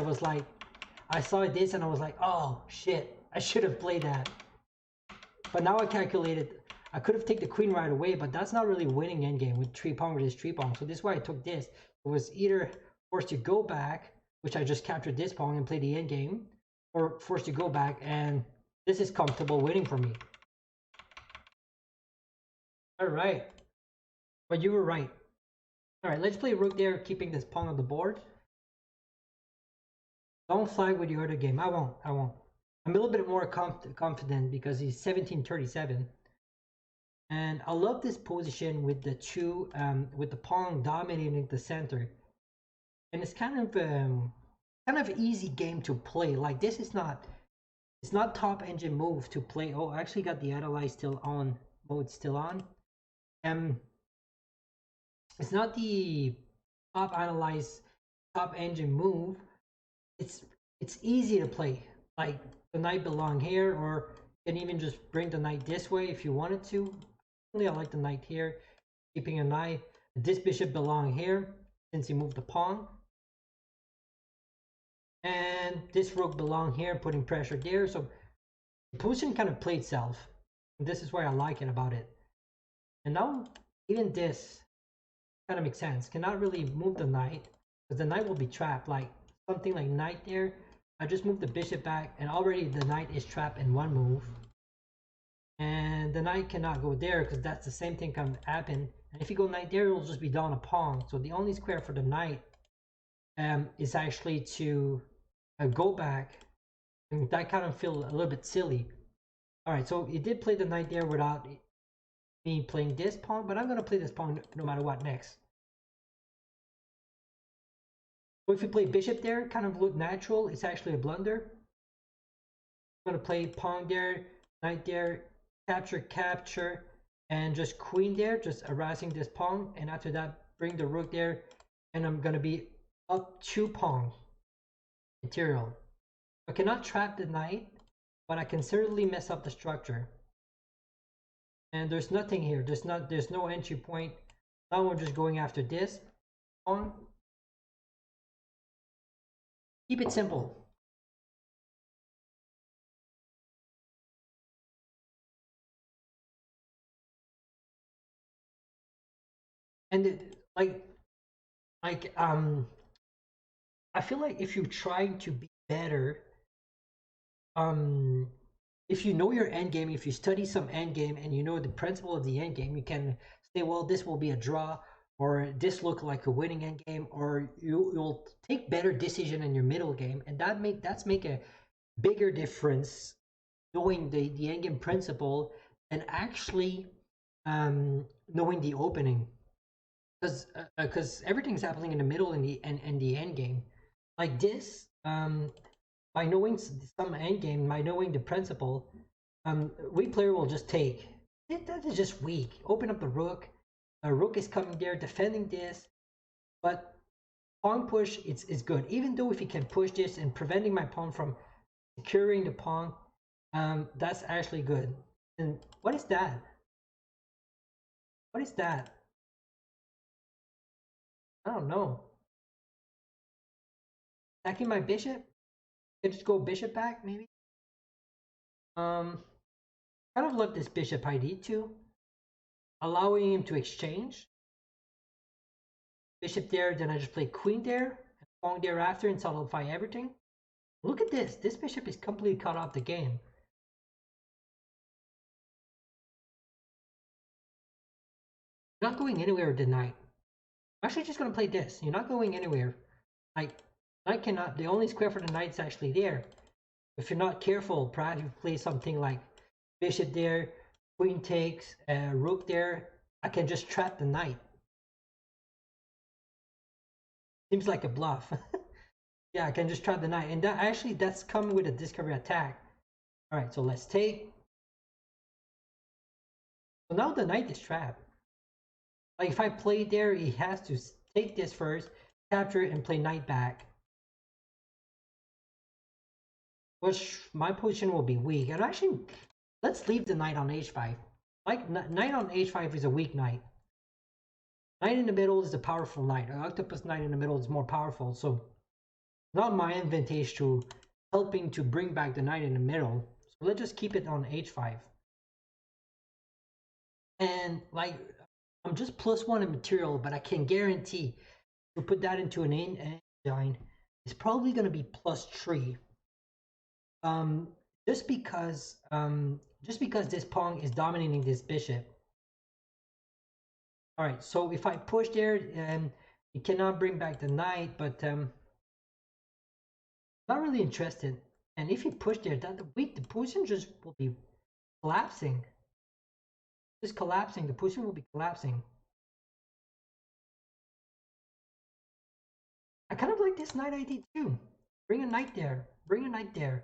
I saw this and I was like, oh shit, I should have played that. But now I calculated, I could have taken the queen right away, but that's not really winning endgame with 3 pawn with this 3 pawn. So this is why I took this. It was either forced to go back, which I just captured this pawn and play the endgame, or forced to go back, and this is comfortable winning for me. All right. But you were right. All right, let's play rook there, keeping this pawn on the board. Don't flag with your other game. I won't. I'm a little bit more confident because he's 1737. And I love this position with the two, with the pawn dominating the center. And it's kind of easy game to play. Like this is not, it's not top engine move to play. Oh, I actually got the analyze still on, mode still on. It's not the top analyze, top engine move. It's easy to play. Like the knight belong here, or you can even just bring the knight this way if you wanted to. I like the knight here, keeping a knight. This bishop belong here since he moved the pawn. And this rook belong here, putting pressure there. So the position kind of played itself. And this is why I like it about it. And now even this kind of makes sense. Cannot really move the knight because the knight will be trapped. Like something like knight there. I just moved the bishop back and already the knight is trapped in one move. And the knight cannot go there because that's the same thing can happen. And if you go knight there, it'll just be down a pawn. So the only square for the knight is actually to go back. And that kind of feel a little bit silly. All right, so he did play the knight there without me playing this pawn, but I'm going to play this pawn no matter what next. So if you play bishop there, kind of look natural. It's actually a blunder. I'm going to play pawn there, knight there, capture, and just queen there, just harassing this pawn. And after that, bring the rook there, and I'm going to be up 2 pawns material. I cannot trap the knight, but I can certainly mess up the structure. And there's nothing here. There's no entry point. Now I'm just going after this pawn. Keep it simple. And I feel like if you're trying to be better, if you know your end game, if you study some end game and you know the principle of the end game, you can say, well, this will be a draw, or this look like a winning end game, or you'll take better decision in your middle game, and that's make a bigger difference knowing the end game principle and actually knowing the opening, because everything's happening in the middle and the end game. Like this, by knowing some end game, by knowing the principle, weak player will just take. That is just weak. Open up the rook. A rook is coming there, defending this, but pawn push is good. Even though if he can push this and preventing my pawn from securing the pawn, that's actually good. And what is that? What is that? I don't know. Attacking my bishop? Could just go bishop back, maybe? Kind of love this bishop ID too. Allowing him to exchange. Bishop there, then I just play queen there, and pawn there after and solidify everything. Look at this. This bishop is completely cut off the game. You're not going anywhere with the knight. I'm actually just going to play this. You're not going anywhere. Like, knight cannot, the only square for the knight is actually there. If you're not careful, perhaps you play something like bishop there, queen takes, rook there. I can just trap the knight. Seems like a bluff. Yeah, I can just trap the knight. And that actually, that's coming with a discovery attack. All right, so let's take. So now the knight is trapped. Like if I play there, he has to take this first, capture it, and play knight back. Which my position will be weak. And actually, let's leave the knight on h5. Like knight on h5 is a weak knight. Knight in the middle is a powerful knight. An octopus knight in the middle is more powerful. So not my advantage to helping to bring back the knight in the middle. So let's just keep it on h5. And like, I'm just +1 in material, but I can guarantee to put that into an engine, it's probably going to be +3. Um, just because this pawn is dominating this bishop. All right, so if I push there, it cannot bring back the knight, but not really interested. And if you push there, the position just will be collapsing. Just collapsing. The position will be collapsing. I kind of like this knight idea too. Bring a knight there. Bring a knight there.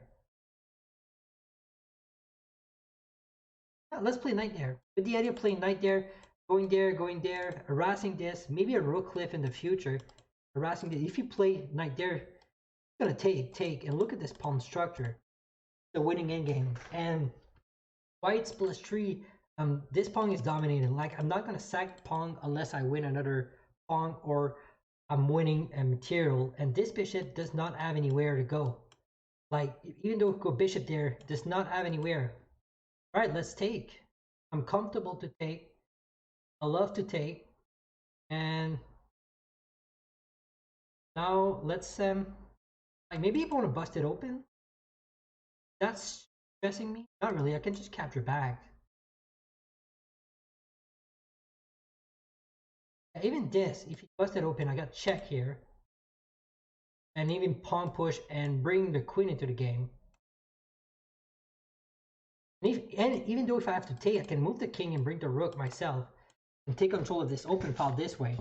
Yeah, let's play knight there. With the idea of playing knight there, going there, harassing this, maybe a rook lift in the future, harassing this. If you play knight there, it's gonna take, and look at this pawn structure. The winning endgame. And white's +3. This pawn is dominated. Like, I'm not gonna sack pawn unless I win another pawn or I'm winning a material. And this bishop does not have anywhere to go. Like, even though go bishop there, does not have anywhere. All right, let's take. I'm comfortable to take. I love to take. And now let's like, maybe you want to bust it open. That's stressing me. Not really. I can just capture back. Even this, if you bust it open, I got check here. And even pawn push and bring the queen into the game. And even though if I have to take, I can move the king and bring the rook myself and take control of this open file this way.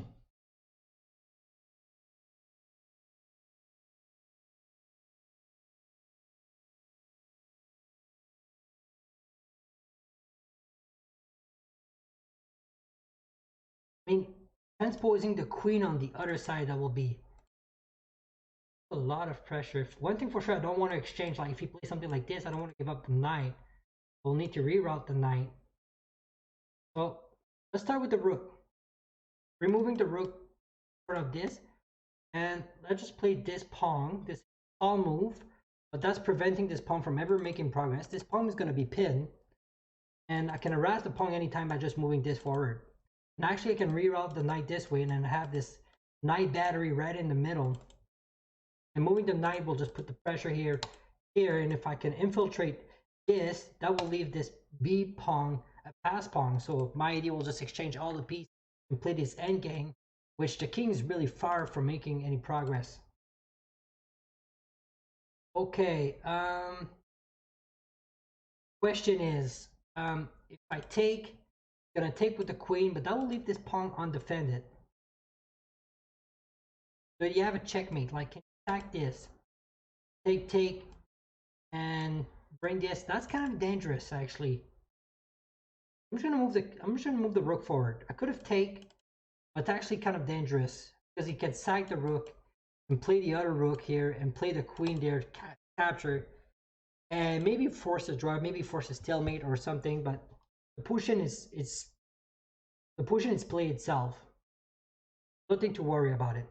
I mean, transposing the queen on the other side, that will be a lot of pressure. One thing for sure, I don't want to exchange. Like, if you play something like this, I don't want to give up the knight. We'll need to reroute the knight. So let's start with the rook. Removing the rook part of this, and let's just play this pawn, this pawn move, but that's preventing this pawn from ever making progress. This pawn is going to be pinned, and I can harass the pawn anytime by just moving this forward. And actually, I can reroute the knight this way and then have this knight battery right in the middle. And moving the knight will just put the pressure here, and if I can infiltrate this, that will leave this b pawn a pass pawn. So my idea will just exchange all the pieces and play this endgame, which the king is really far from making any progress. Okay, question is, if I take, I'm gonna take with the queen, but that will leave this pawn undefended. So you have a checkmate. Like, can you attack this? Take, and bring this. That's kind of dangerous, actually. I'm just gonna move the rook forward. I could have take, but it's actually kind of dangerous because he can sack the rook and play the other rook here and play the queen there to capture, and maybe force a draw, maybe force a stalemate or something. But the position is play itself. Nothing to worry about it.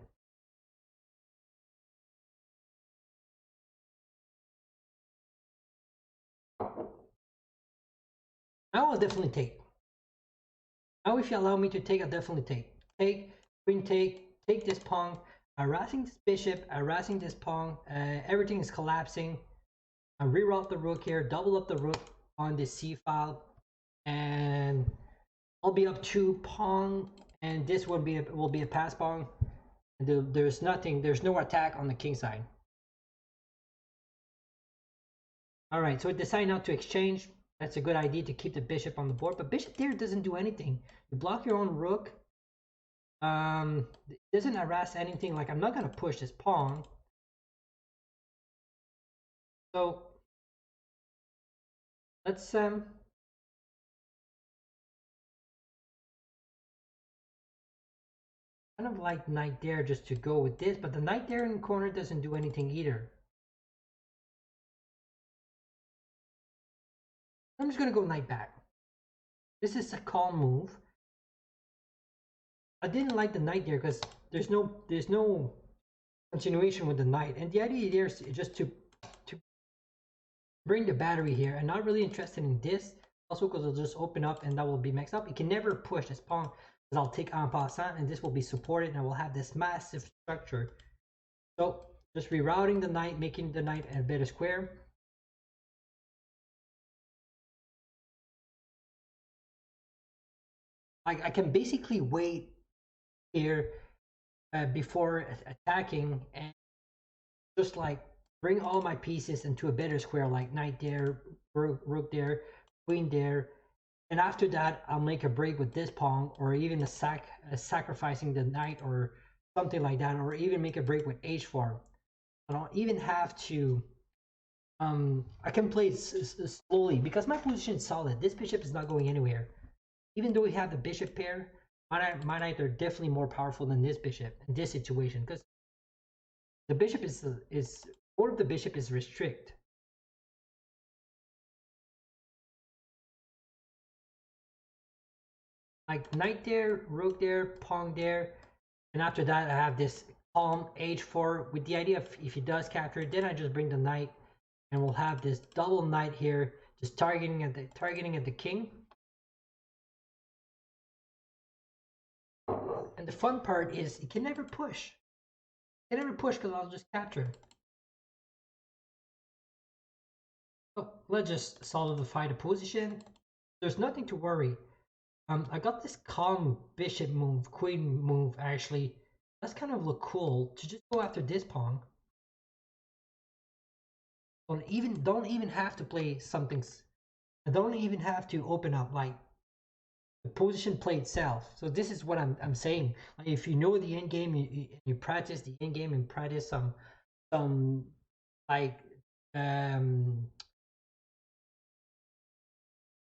Now I'll definitely take. Now if you allow me to take, I'll definitely take. Take, queen take this pawn, harassing this bishop, harassing this pawn, everything is collapsing. I reroute the rook here, double up the rook on this c file, and I'll be up 2 pawn, and this will be a pass pawn. And there's no attack on the king side. All right, so I decide not to exchange. That's a good idea to keep the bishop on the board, but bishop there doesn't do anything. You block your own rook. It doesn't harass anything. Like, I'm not gonna push this pawn. So let's kind of like knight there just to go with this, but the knight there in the corner doesn't do anything either. I'm just gonna go knight back. This is a calm move. I didn't like the knight there because there's no continuation with the knight, and the idea there is just to bring the battery here. I'm not really interested in this, also because it'll just open up and that will be mixed up. You can never push this pawn because I'll take en passant and this will be supported and I will have this massive structure. So just rerouting the knight, making the knight a better square. I can basically wait here before attacking and just like bring all my pieces into a better square, like knight there, rook there, queen there, and after that I'll make a break with this pawn, or even sacrificing the knight or something like that, or even make a break with h4. I don't even have to. I can play it slowly because my position is solid. This bishop is not going anywhere. Even though we have the bishop pair, my knight are definitely more powerful than this bishop in this situation because the bishop is more of the bishop is restrict. Like knight there, rook there, pawn there, and after that I have this calm h4 with the idea of if he does capture, then I just bring the knight, and we'll have this double knight here, just targeting at the king. And the fun part is you can never push. You can never push because I'll just capture. So let's just solidify the position. There's nothing to worry. I got this calm bishop move, queen move actually. That's kind of look cool to just go after this pawn. Don't even have to play something. Don't even have to open up like the position play itself. So this is what I'm saying. Like if you know the end game, you practice the end game and practice some like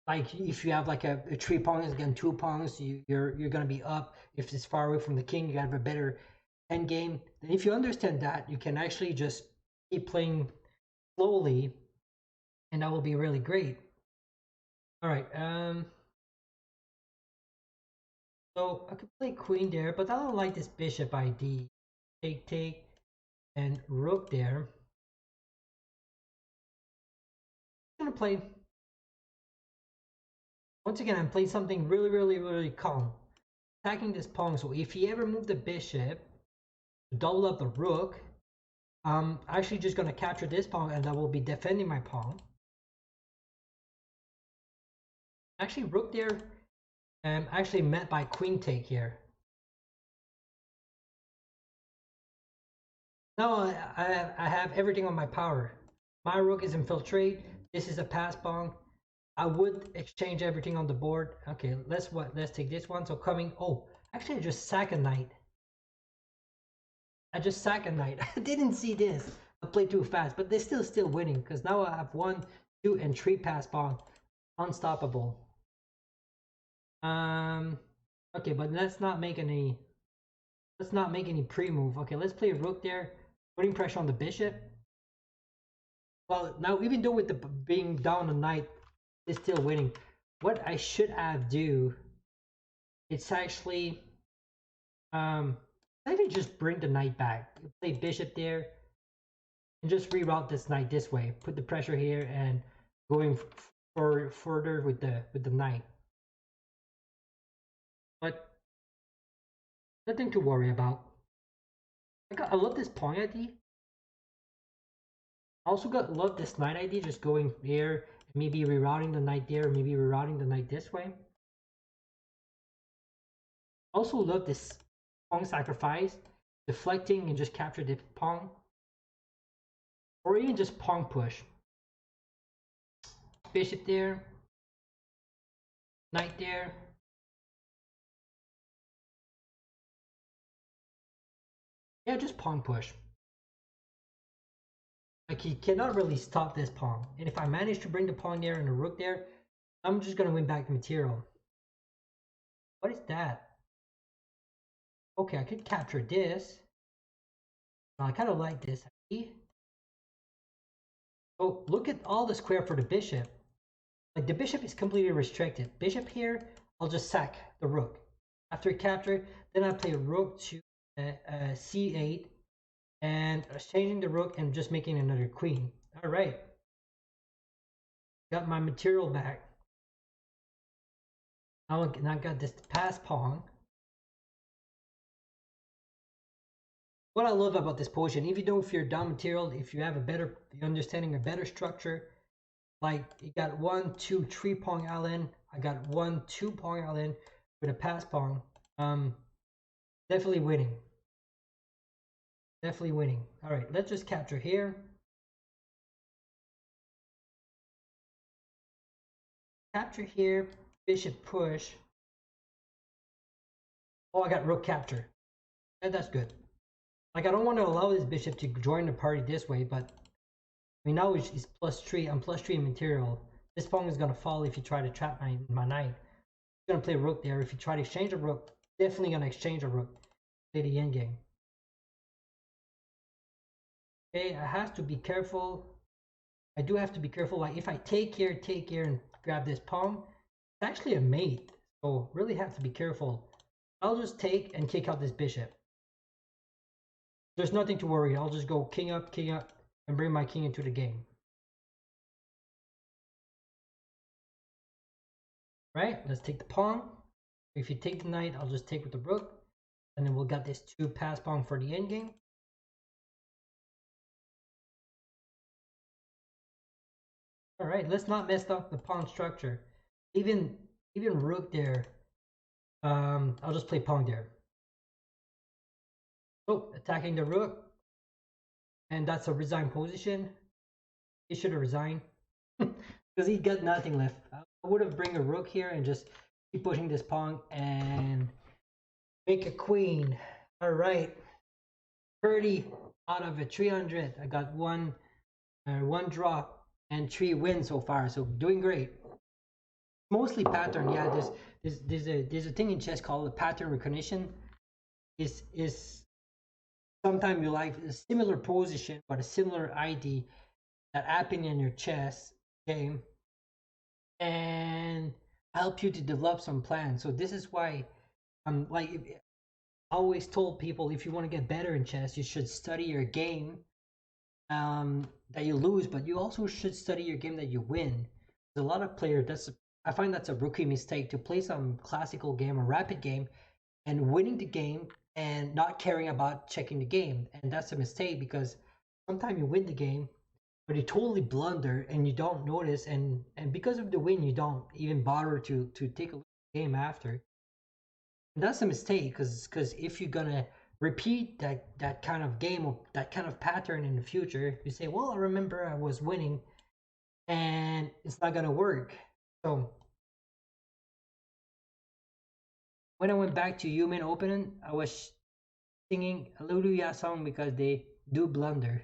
like if you have like a 3 pawns again 2 pawns, you're gonna be up. If it's far away from the king, you gotta have a better end game. And if you understand that, you can actually just keep playing slowly, and that will be really great. All right, so I could play queen there, but I don't like this bishop ID. Take, and rook there. I'm gonna play. Once again, I'm playing something really calm. Attacking this pawn, so if he ever move the bishop, double up the rook, I'm actually just gonna capture this pawn and I will be defending my pawn. Actually, rook there, actually met by queen take here. Now I have everything on my power. My rook is infiltrate. This is a pass pawn. I would exchange everything on the board. Okay, let's take this one. So coming. Oh, actually, I just sack a knight. I just sack a knight. I didn't see this. I played too fast, but they're still winning because now I have 1, 2, and 3 pass pawn, unstoppable. Okay, but let's not make any pre-move. Okay, let's play rook there, putting pressure on the bishop. Well, now even though with the being down a knight, is still winning. What I should have do, it's actually maybe just bring the knight back. Play bishop there, and just reroute this knight this way. Put the pressure here and going further with the knight. But nothing to worry about. I love this pawn ID. I also love this knight ID, just going there, maybe rerouting the knight there, maybe rerouting the knight this way. Also love this pawn sacrifice, deflecting and just capture the pawn, or even just pawn push. Bishop there, knight there. Yeah, just pawn push. Like he cannot really stop this pawn. And if I manage to bring the pawn there and the rook there, I'm just gonna win back the material. What is that? Okay, I could capture this. I kind of like this. Oh, look at all the square for the bishop. Like the bishop is completely restricted. Bishop here, I'll just sack the rook. After capture, then I play rook to c8 and changing the rook and just making another queen. All right, got my material back. Now I got this pass pawn. What I love about this position, even though if you're down material, if you have a better understanding, a better structure, like you got 1, 2, 3 pawn island, I got 1, 2 pawn island with a pass pawn. Definitely winning. Definitely winning. All right, let's just capture here. Capture here, bishop push. Oh, I got rook capture. That's good. Like, I don't want to allow this bishop to join the party this way, but I mean, now he's +3. I'm +3 in material. This pawn is going to fall if you try to trap my knight. He's going to play rook there. If you try to exchange a rook, definitely going to exchange a rook. Play the endgame. Okay, I have to be careful. I do have to be careful. Like, if I take here, and grab this pawn, it's actually a mate. So, really have to be careful. I'll just take and kick out this bishop. There's nothing to worry. I'll just go king up, and bring my king into the game. Right? Let's take the pawn. If you take the knight, I'll just take with the rook. And then we'll get this 2 pass pawn for the endgame. Alright, let's not mess up the pawn structure. Even rook there. I'll just play pawn there. Oh, attacking the rook. And that's a resign position. He should have resigned. Because he got nothing left. I would have bring a rook here and just keep pushing this pawn and make a queen. All right, 30 out of a 300. I got one draw and 3 wins so far. So doing great. Mostly pattern. Yeah, there's a thing in chess called the pattern recognition. Is sometimes you like a similar position but a similar ID that happen in your chess game and help you to develop some plans. So this is why I'm like I always told people, if you want to get better in chess, you should study your game that you lose, but you also should study your game that you win. There's a lot of players, I find that's a rookie mistake, to play some classical game or rapid game and winning the game and not caring about checking the game. And that's a mistake, because sometimes you win the game but you totally blunder and you don't notice, and because of the win you don't even bother to take a look at the game after. And that's a mistake, because if you're gonna repeat that kind of game or that kind of pattern in the future, you say, well, I remember I was winning, and it's not gonna work. So when I went back to human opening, I was singing Hallelujah song because they do blunder.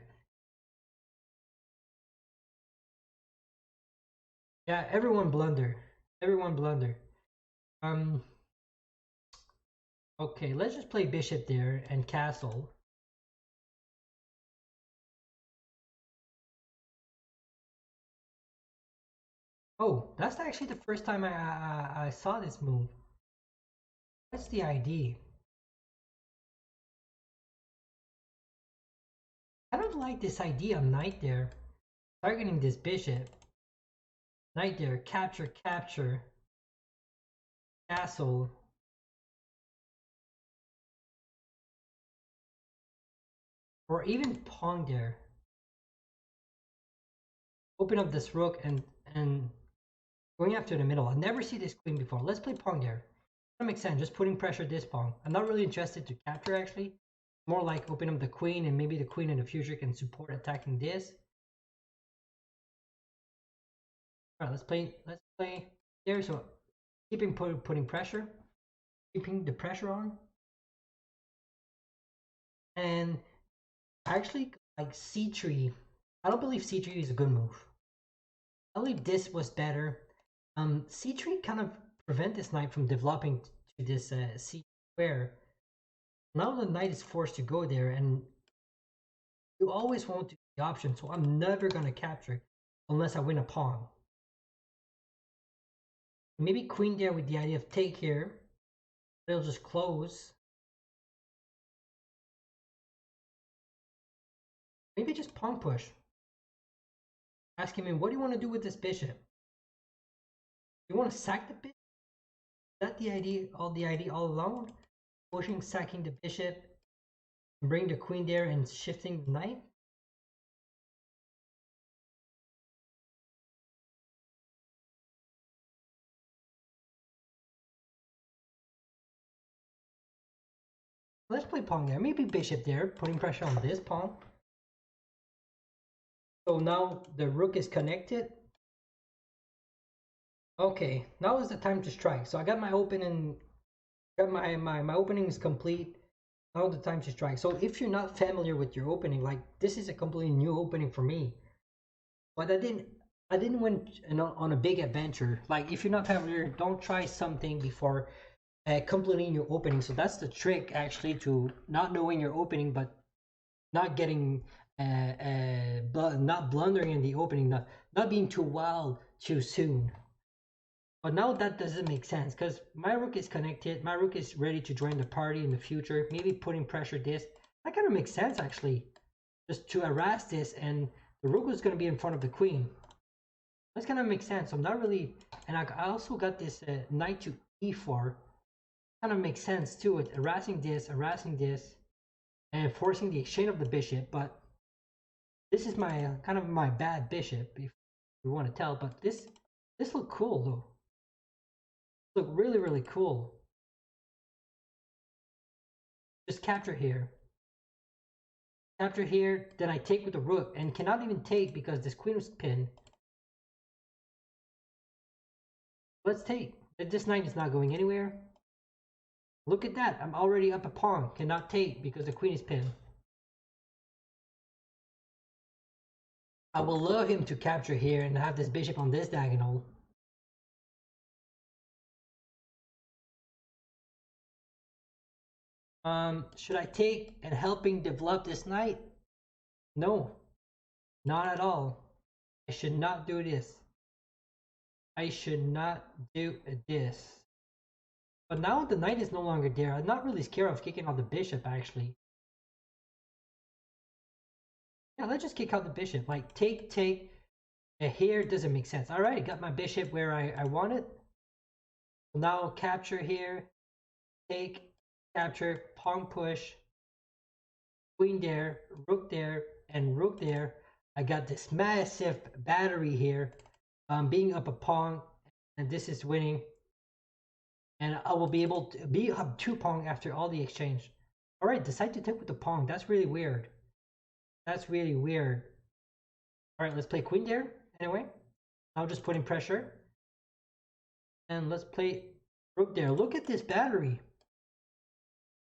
Yeah, everyone blunder. Everyone blunder. Um okay, let's just play bishop there and castle. Oh, that's actually the first time I saw this move. What's the ID? I don't like this idea of knight there. Targeting this bishop. Knight there, capture, capture. Castle. Or even pawn there. Open up this rook and going after the middle. I've never seen this queen before. Let's play pawn there. That makes sense, just putting pressure this pawn. I'm not really interested to capture actually. More like open up the queen, and maybe the queen in the future can support attacking this. Alright, let's play there. So keeping putting pressure. Keeping the pressure on. And actually like c3. I don't believe c3 is a good move. I believe this was better. C3 kind of prevent this knight from developing to this c square. Now the knight is forced to go there, and you always want to the option, so I'm never gonna capture unless I win a pawn. Maybe queen there with the idea of take here. It'll just close. Maybe just pawn push. Asking me, what do you want to do with this bishop? You want to sack the bishop? Is that the idea all along? Pushing, sacking the bishop, bring the queen there and shifting the knight? Let's play pawn there. Maybe bishop there, putting pressure on this pawn. So now the rook is connected. Okay, now is the time to strike. So I got my opening, got my opening is complete. Now the time to strike. So if you're not familiar with your opening, like this is a completely new opening for me. But I didn't went on a big adventure. Like if you're not familiar, don't try something before completing your opening. So that's the trick actually, to not knowing your opening, but not getting not blundering in the opening, not being too wild too soon. But now that doesn't make sense because my rook is connected. My rook is ready to join the party in the future. Maybe putting pressure this. That kind of makes sense actually. Just to harass this, and the rook is going to be in front of the queen. That's kind of makes sense. I'm not really, and I also got this knight to e4. Kind of makes sense too, with harassing this, and forcing the exchange of the bishop. But this is my kind of my bad bishop, if you want to tell. But this look cool though. Look really cool. Just capture here, then I take with the rook, and cannot even take because this queen was pinned. Let's take. This knight is not going anywhere. Look at that, I'm already up a pawn. Cannot take because the queen is pinned. I will love him to capture here and have this bishop on this diagonal. Should I take and helping develop this knight? No, not at all. I should not do this. I should not do this. But now the knight is no longer there. I'm not really scared of kicking out the bishop actually. Yeah, let's just kick out the bishop. Like take. Here doesn't make sense. All right, got my bishop where I want it. Now capture here. Take, capture, pawn push, queen there, and rook there. I got this massive battery here, being up a pawn, and this is winning. And I will be able to be up 2 pawn after all the exchange. All right, decide to take with the pawn. That's really weird. That's really weird. All right, let's play queen there anyway. Now just putting pressure. And let's play rook there. Look at this battery.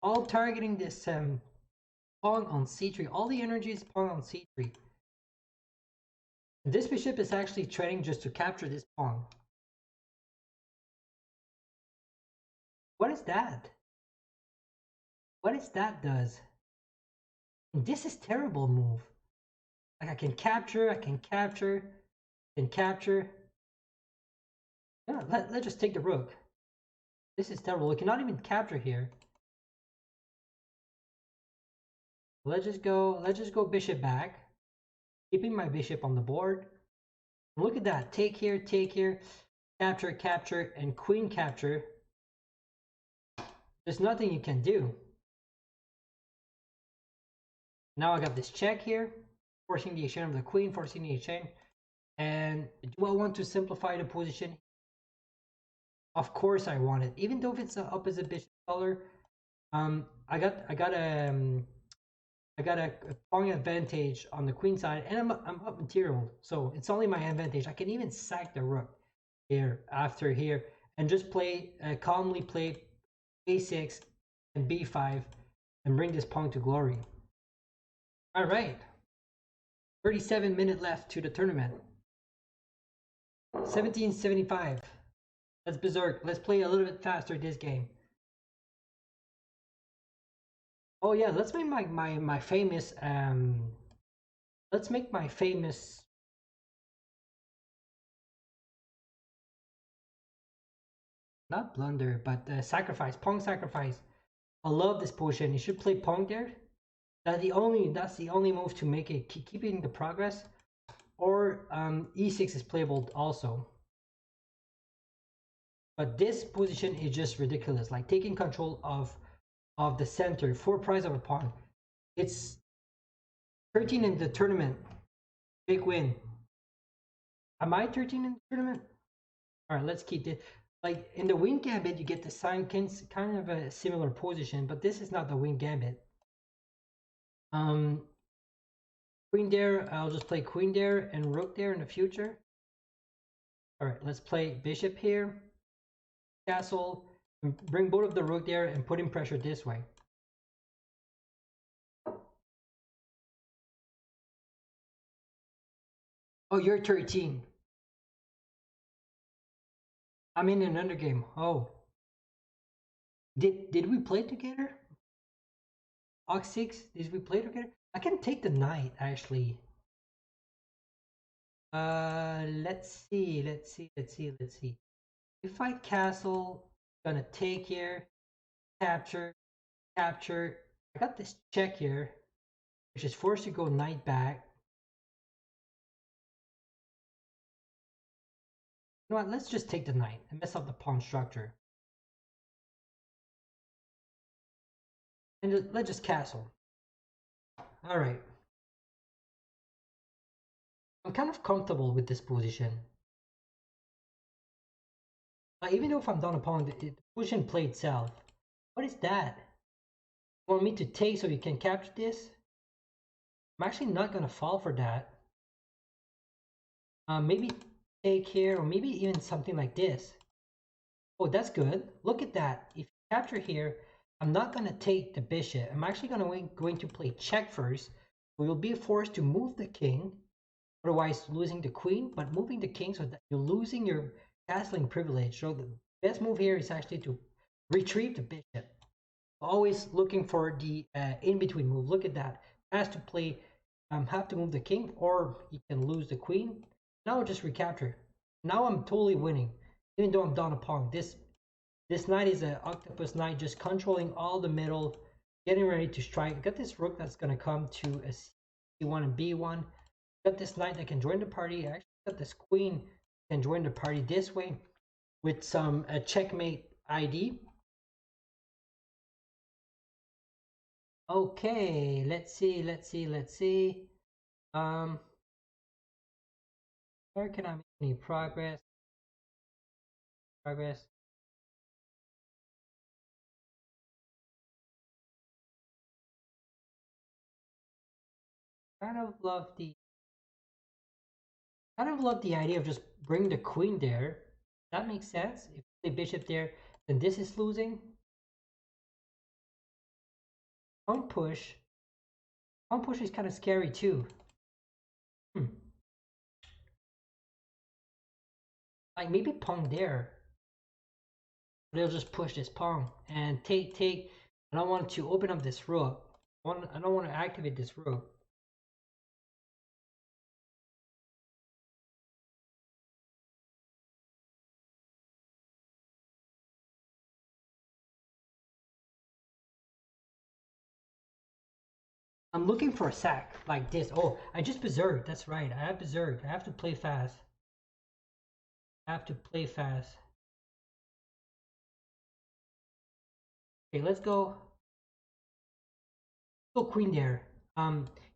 All targeting this pawn on c3. All the energy is pawn on c3. This bishop is actually trading just to capture this pawn. What is that? What is that does? This is terrible move. Like I can capture. Yeah, let's just take the rook. This is terrible. We cannot even capture here. Let's just go bishop back. Keeping my bishop on the board. Look at that. Take here, capture, and queen capture. There's nothing you can do. Now I got this check here, forcing the exchange of the queen, forcing the exchange. And do I want to simplify the position? Of course I want it, even though if it's the opposite bishop color. I got a pawn advantage on the queen side, and I'm up material, so it's only my advantage. I can even sack the rook here after here, and just play calmly play a6 and b5 and bring this pawn to glory. All right, 37 minutes left to the tournament. 1775. Let's berserk. Let's play a little bit faster this game. Oh yeah, let's make my famous let's make my famous Not blunder, but sacrifice, pawn sacrifice. I love this position. You should play pawn there. That's the only move to make it keeping the progress. Or e6 is playable also. But this position is just ridiculous. Like taking control of the center for price of a pawn. It's 13 in the tournament. Big win. Am I 13 in the tournament? All right, let's keep it. Like in the win gambit, you get the kind of a similar position, but this is not the win gambit. Queen there, I'll just play queen there and rook there in the future. All right, let's play bishop here, castle, and bring both of the rook there and put in pressure this way. Oh, you're 13. I'm in another game. Oh. Did we play together? Ox 6, did we play together? I can take the knight actually. Let's see. If I castle, gonna take here, capture. I got this check here, which is forced to go knight back. You know what? Let's just take the knight and mess up the pawn structure. And let's just castle. All right. I'm kind of comfortable with this position. Even though if I'm down a pawn, the position play itself. What is that? You want me to take so you can capture this? I'm actually not gonna fall for that. Maybe take here, or maybe even something like this. Oh, that's good. Look at that. If you capture here, I'm not gonna take the bishop. I'm actually going to play check first. We will be forced to move the king, otherwise losing the queen, but moving the king so that you're losing your castling privilege. So the best move here is actually to retrieve the bishop. Always looking for the in-between move. Look at that. Has to play, have to move the king, or you can lose the queen. Now I'll just recapture. Now I'm totally winning, even though I'm down a pawn. This knight is an octopus knight, just controlling all the middle, getting ready to strike. I got this rook that's gonna come to a c1 and b1. Got this knight that can join the party. I actually got this queen that can join the party this way with some checkmate ID. Okay, let's see. Where can I make any progress? Kind of love the idea of just bring the queen there. That makes sense. If the bishop there, then this is losing. Pawn push. Pawn push is kind of scary too. Like maybe pawn there. They'll just push this pawn and take. I don't want to open up this rook. I don't want to activate this rook. I'm looking for a sack like this. Oh, I just berserked. That's right. I have berserked. I have to play fast. Okay, let's go. Go queen there.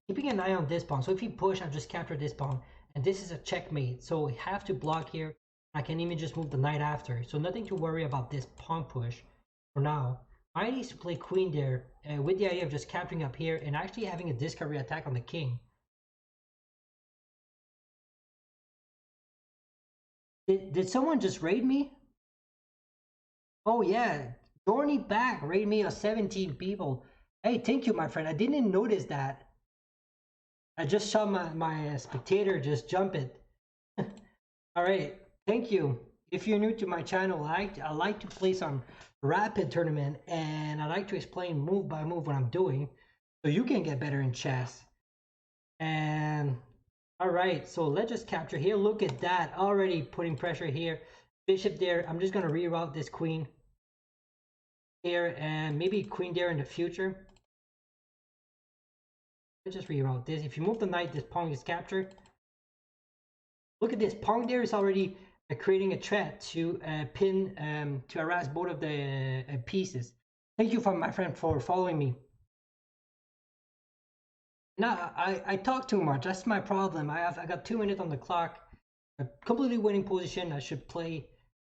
Keeping an eye on this pawn. So if you push, I'll just capture this pawn. And this is a checkmate. So we have to block here. I can even just move the knight after. So nothing to worry about this pawn push for now. I need to play queen there with the idea of just capturing up here and actually having a discovery attack on the king. Did someone just raid me? Oh yeah, Dorney back raid me of 17 people. Hey, thank you, my friend. I didn't notice that. I just saw my spectator just jump it. All right, thank you. If you're new to my channel, I like to play some rapid tournament, and I like to explain move by move what I'm doing, so you can get better in chess. And all right, so let's just capture here. Look at that, already putting pressure here. bishop there. I'm just gonna reroute this queen here and maybe queen there in the future. Let's just reroute this. If you move the knight, this pawn is captured. Look at this. Pawn there is already creating a threat to pin, to harass both of the pieces. Thank you, my friend, for following me. Now, I talk too much. That's my problem. I got 2 minutes on the clock. A completely winning position. I should play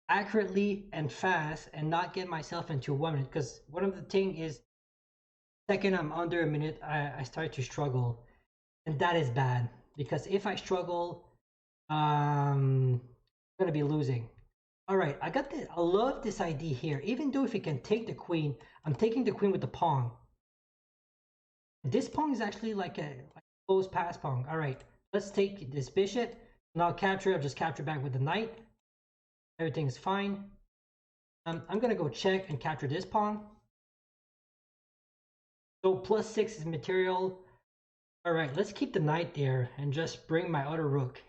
accurately and fast and not get myself into 1 minute. Because one of the thing is, second I'm under a minute, I start to struggle, and that is bad. Because if I struggle, I'm gonna be losing. All right, I got this. I love this idea here. Even though if it can take the queen, I'm taking the queen with the pawn. This pawn is actually like a close pass pawn. All right, let's take this bishop. Now capture. I'll just capture back with the knight. Everything is fine. I'm gonna go check and capture this pawn. So +6 is material. All right, let's keep the knight there and just bring my other rook.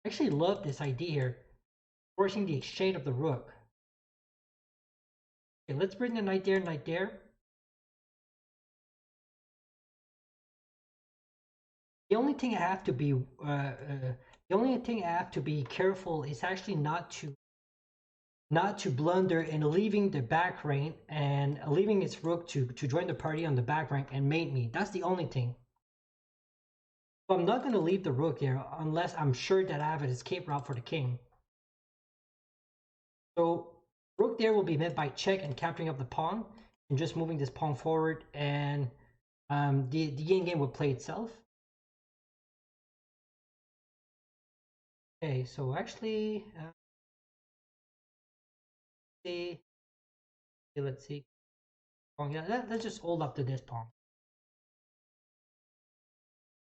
I actually love this idea here, forcing the exchange of the rook. Okay, let's bring the knight there, knight there. The only thing I have to be careful is actually not to blunder in leaving the back rank and leaving its rook to join the party on the back rank and mate me. That's the only thing. So I'm not going to leave the rook here unless I'm sure that I have an escape route for the king. So rook there will be met by check and capturing up the pawn and just moving this pawn forward, and the game will play itself. Okay, so actually, let's see. Oh yeah, let's just hold up to this pawn.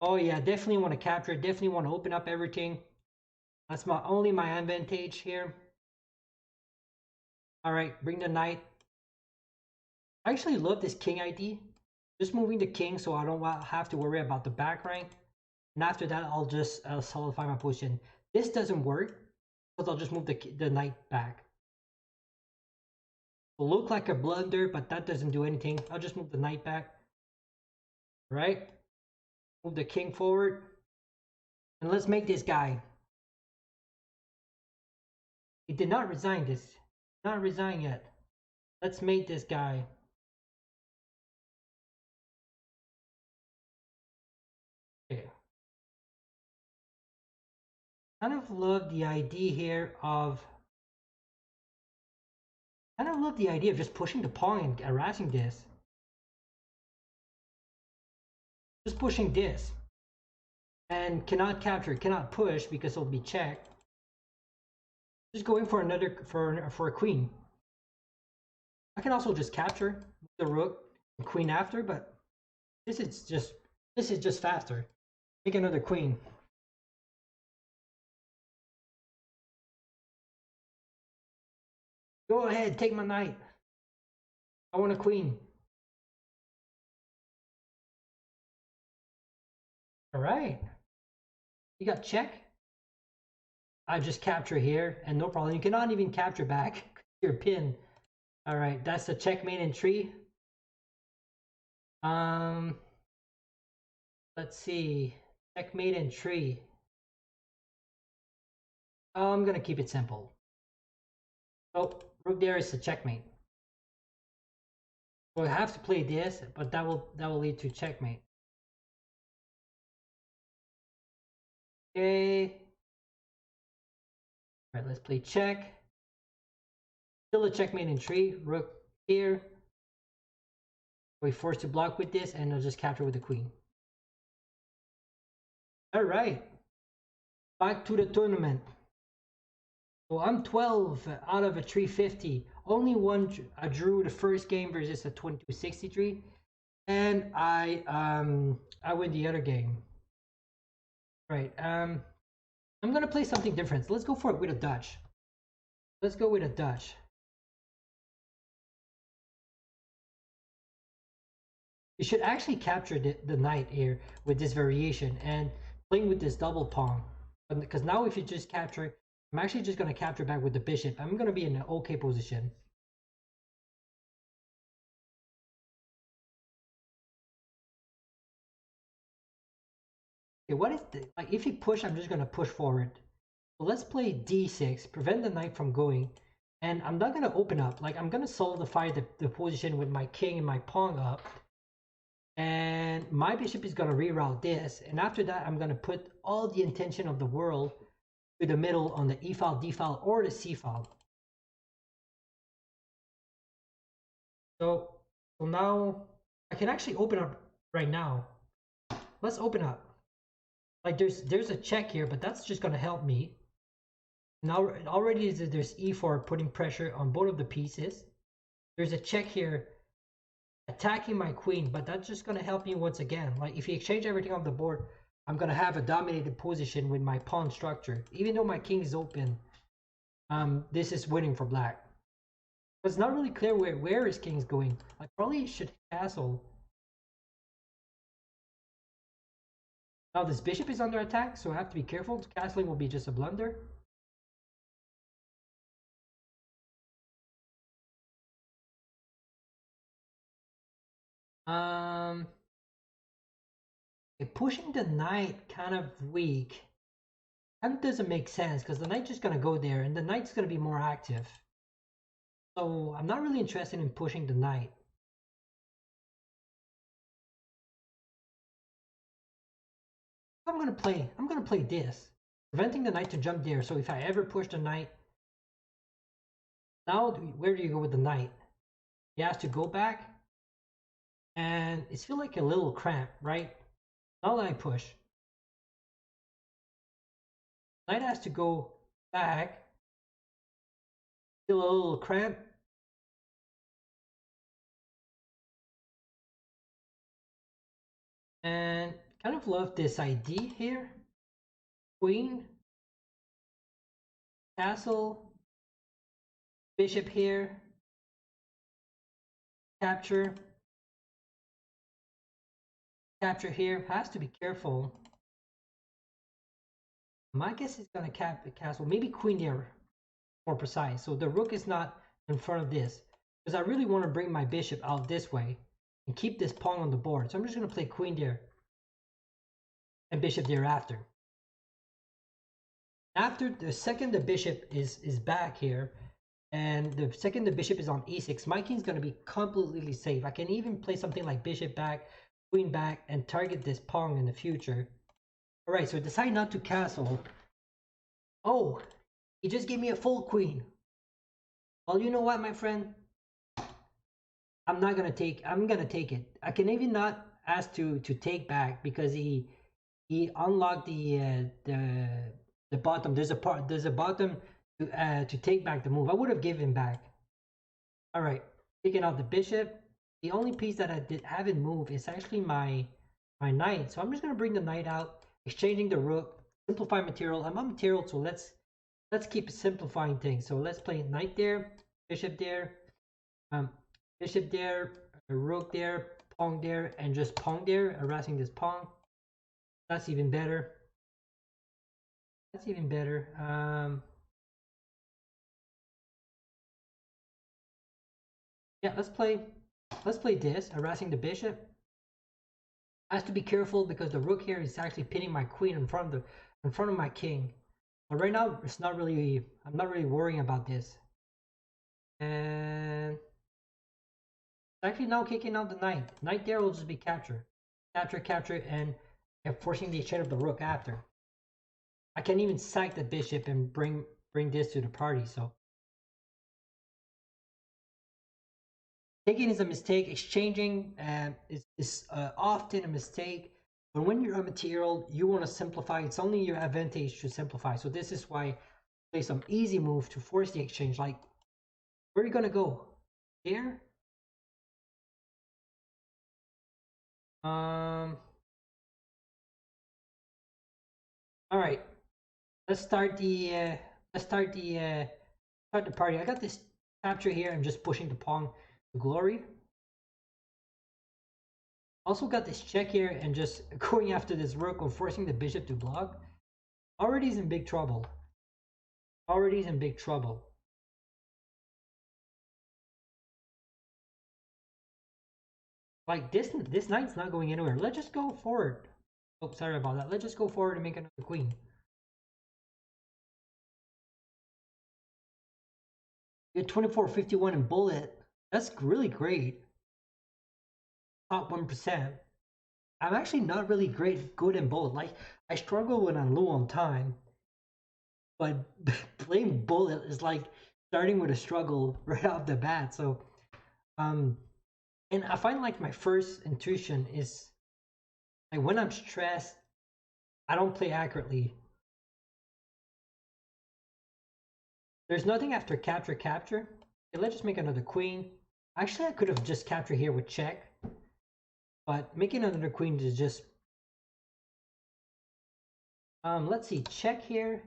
Oh yeah, definitely want to capture. Definitely want to open up everything. That's only my advantage here. All right, bring the knight. I actually love this king ID. Just moving the king so I don't have to worry about the back rank. And after that, I'll just solidify my position. This doesn't work because I'll just move the knight back. It'll look like a blunder, but that doesn't do anything. I'll just move the knight back. All right, move the king forward. And let's make this guy. He did not resign this. Not resign yet. Let's make this guy. Okay. Kind of love the idea here of just pushing the pawn and harassing this. Just pushing this. And cannot capture, cannot push because it'll be checked. Just going for another for a queen. I can also just capture the rook and queen after, but this is just faster. Make another queen. Go ahead, take my knight. I want a queen. All right. You got check. I just capture here and no problem. You cannot even capture back your pin. All right, that's the checkmate in 3. Let's see. Checkmate in 3. I'm gonna keep it simple. Oh, rook there is the checkmate. We'll have to play this, but that will lead to checkmate. Okay. All right, let's play check. Still a checkmate in 3. Rook here. We're forced to block with this, and I'll just capture with the queen. All right. Back to the tournament. So I'm 12 out of a 350. Only I drew the first game versus a 2263, and I win the other game. Right. I'm gonna play something different. So let's go for it with a Dutch. Let's go with a Dutch. You should actually capture the knight here with this variation and playing with this double pawn. Because now if you just capture, I'm actually just going to capture back with the bishop. I'm going to be in an okay position. Okay, what is the, like if he push, I'm just going to push forward. So let's play d6, prevent the knight from going. And I'm not going to open up. Like I'm going to solidify the position with my king and my pawn up. And my bishop is going to reroute this. And after that, I'm going to put all the intention of the world to the middle on the e file, d file, or the c file. So now I can actually open up right now. Let's open up. Like there's a check here, but that's just going to help me. Now already there's e4 putting pressure on both of the pieces. There's a check here attacking my queen, but that's just going to help me once again. Like if you exchange everything off the board, I'm going to have a dominated position with my pawn structure. Even though my king is open, this is winning for black. But it's not really clear where his king is going. I probably should castle. Now this bishop is under attack, so I have to be careful. Castling will be just a blunder. Pushing the knight kind of weak. That doesn't make sense because the knight's just gonna go there, and the knight's gonna be more active. So I'm not really interested in pushing the knight. I'm gonna play this, preventing the knight to jump there. So if I ever push the knight, now where do you go with the knight? He has to go back, and it's feel like a little cramp, right? Now that I push, knight has to go back, feel a little cramp. And kind of love this idea here. Queen, castle, bishop here, capture here. Has to be careful. My guess is gonna cap the castle. Maybe queen there, more precise. So the rook is not in front of this because I really want to bring my bishop out this way and keep this pawn on the board. So I'm just gonna play queen there and bishop thereafter. After the second the bishop is back here, and the second the bishop is on e6, my king's going to be completely safe. I can even play something like bishop back, queen back, and target this pawn in the future. All right, so decide not to castle. Oh, he just gave me a full queen. Well, you know what, my friend? I'm gonna take it. I can even not ask to take back because he unlocked the bottom. There's a bottom to take back the move. I would have given back. All right, taking out the bishop. The only piece that I haven't moved is actually my knight. So I'm just gonna bring the knight out, exchanging the rook, simplify material. I'm on material, so let's keep simplifying things. So let's play knight there, bishop there, bishop there, a rook there, pawn there, and just pawn there, harassing this pawn. That's even better. That's even better. Yeah, let's play this, harassing the bishop. I have to be careful because the rook here is actually pinning my queen in front of my king. But right now, I'm not really worrying about this. And actually now kicking out the knight. Knight there will just be capture, and forcing the exchange of the rook after. I can even sack the bishop and bring this to the party. So taking is a mistake. Exchanging is often a mistake. But when you're a material, you want to simplify. It's only your advantage to simplify. So this is why I play some easy move to force the exchange. Like, where are you gonna go? Here? All right. Let's start the party. I got this capture here. I'm just pushing the pawn to glory. Also got this check here and just going after this rook or forcing the bishop to block. Already is in big trouble. Already is in big trouble. Like this knight's not going anywhere. Let's just go forward. Oh, sorry about that. Let's just go forward and make another queen. You get 2451 in bullet. That's really great. Top 1%. I'm actually not really good in bullet. Like I struggle when I'm low on time. But playing bullet is like starting with a struggle right off the bat. So and I find like my first intuition is like when I'm stressed, I don't play accurately. There's nothing after capture. Okay, let's just make another queen. Actually, I could have just captured here with check, but making another queen is just let's see, check here.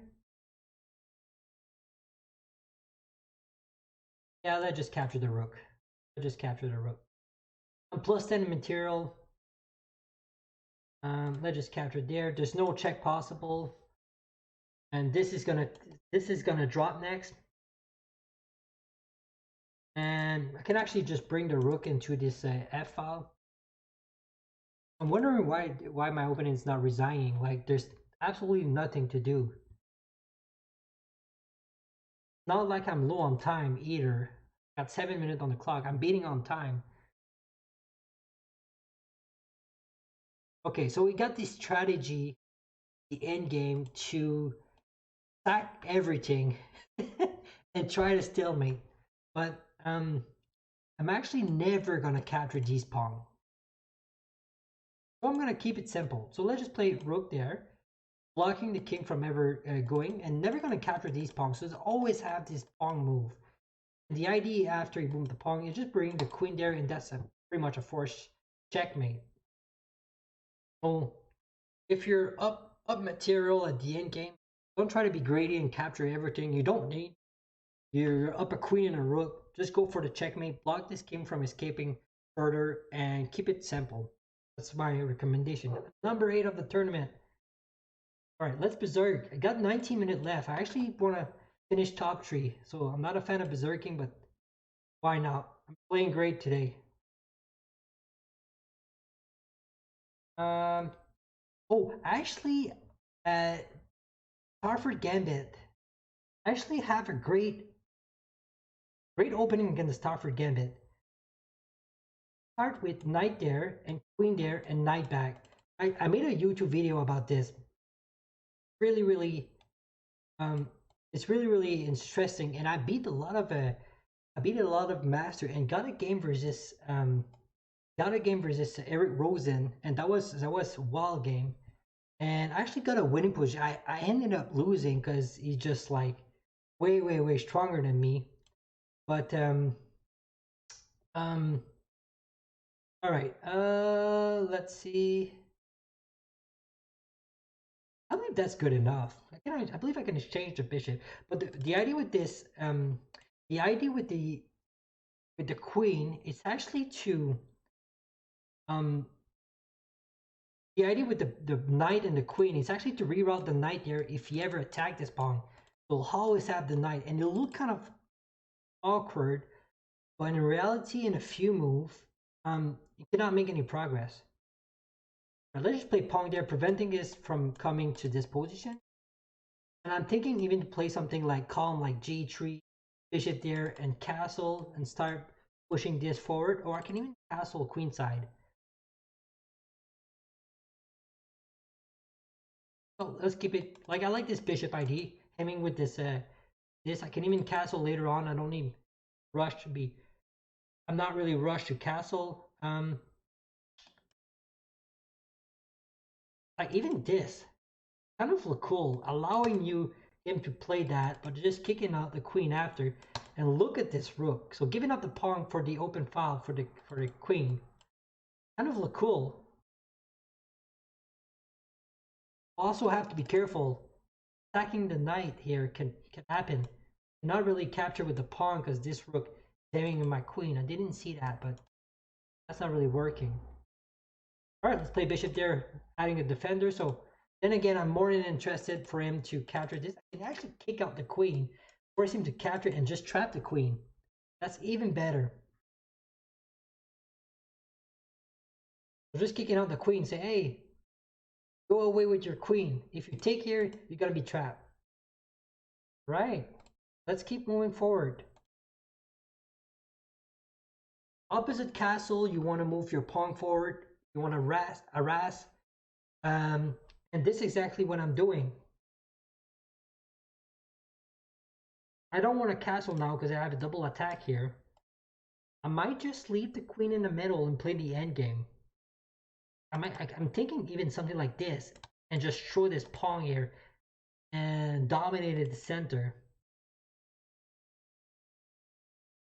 Yeah, let's just capture the rook. Let's just capture the rook. I'm plus 10 in material. Let's just capture there. There's no check possible. And this is gonna drop next. And I can actually just bring the rook into this F file. I'm wondering why my opening is not resigning. Like there's absolutely nothing to do. Not like I'm low on time either. Got 7 minutes on the clock. I'm beating on time. Okay, so we got this strategy, the end game, to sack everything and try to stalemate. But I'm actually never gonna capture these pawn. So I'm gonna keep it simple. So let's just play rook there, blocking the king from ever going, and never gonna capture these pawns. So always have this pawn move. And the idea after you move the pawn is just bring the queen there, and that's pretty much a forced checkmate. So if you're up material at the end game, don't try to be greedy and capture everything you don't need. You're up a queen and a rook. Just go for the checkmate. Block this king from escaping further and keep it simple. That's my recommendation. Number 8 of the tournament. All right, let's berserk. I got 19 minutes left. I actually want to finish top 3. So I'm not a fan of berserking, but why not? I'm playing great today. Oh, actually, Harvard Gambit. I actually have a great opening against Starford Gambit. Start with knight there and queen there and knight back. I made a YouTube video about this. Really, it's really interesting, and I beat a lot of master and got a game versus Eric Rosen, and that was a wild game, and I actually got a winning position. I ended up losing because he's just like way stronger than me, but all right, let's see. I believe that's good enough. I believe I can exchange the bishop. But the idea with this, the idea with the queen is actually to, the idea with the knight and the queen is actually to reroute the knight there if you ever attack this pawn. You'll always have the knight, and it'll look kind of awkward, but in reality, in a few moves, you cannot make any progress. Right, let's just play pawn there, preventing this from coming to this position. And I'm thinking even to play something like calm, like g3, bishop there, and castle, and start pushing this forward. Or I can even castle queenside. So let's keep it, like I like this bishop ID, hemming with this, I can even castle later on. I don't need rush to be, I'm not really rushed to castle. Like even this, kind of look cool, allowing him to play that, but just kicking out the queen after. And look at this rook. So giving up the pawn for the open file for the queen. Kind of look cool. Also have to be careful. Attacking the knight here can happen. Not really capture with the pawn because this rook is aiming at my queen. I didn't see that, but that's not really working. Alright, let's play bishop there, adding a defender. So Then again, I'm more than interested for him to capture this. I can actually kick out the queen, force him to capture it and just trap the queen. That's even better. So just kicking out the queen, say, hey, go away with your queen. If you take here, you're gonna be trapped. Right. Let's keep moving forward. Opposite castle, you want to move your pawn forward. You want to harass. And this is exactly what I'm doing. I don't want a castle now because I have a double attack here. I might just leave the queen in the middle and play the endgame. I'm thinking even something like this and just throw this pawn here and dominate the center.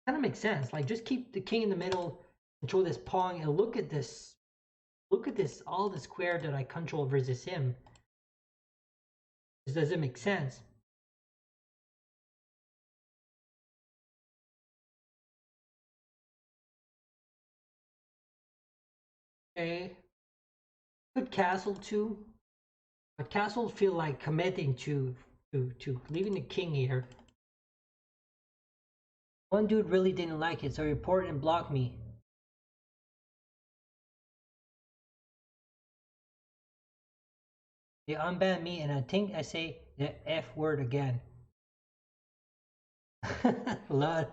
Kind of makes sense. Like just keep the king in the middle, control this pawn, and look at this. Look at this, all the square that I control versus him. This doesn't make sense. Okay. Good castle too. But castle feel like committing to leaving the king here. One dude really didn't like it, so he reported and blocked me. They unbanned me, and I think I say the F word again. Blood.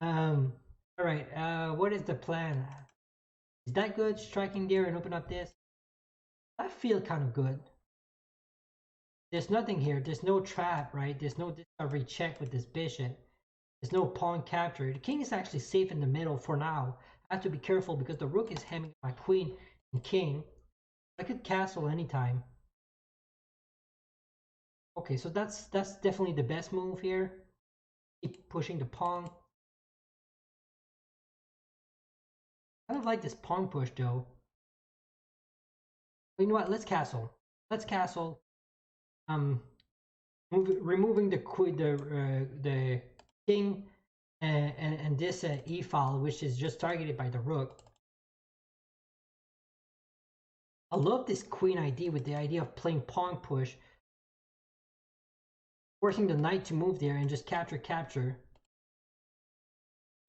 All right. What is the plan? Is that good? Striking there and open up this. I feel kind of good. There's nothing here. There's no trap, right? There's no discovery check with this bishop. There's no pawn capture. The king is actually safe in the middle for now. I have to be careful because the rook is hemming my queen and king. I could castle anytime. Okay, so that's definitely the best move here. Keep pushing the pawn. I kind of like this pawn push though. But you know what? Let's castle. Let's castle. Removing the king and this e file, which is just targeted by the rook. I love this queen idea with the idea of playing pawn push, forcing the knight to move there and just capture.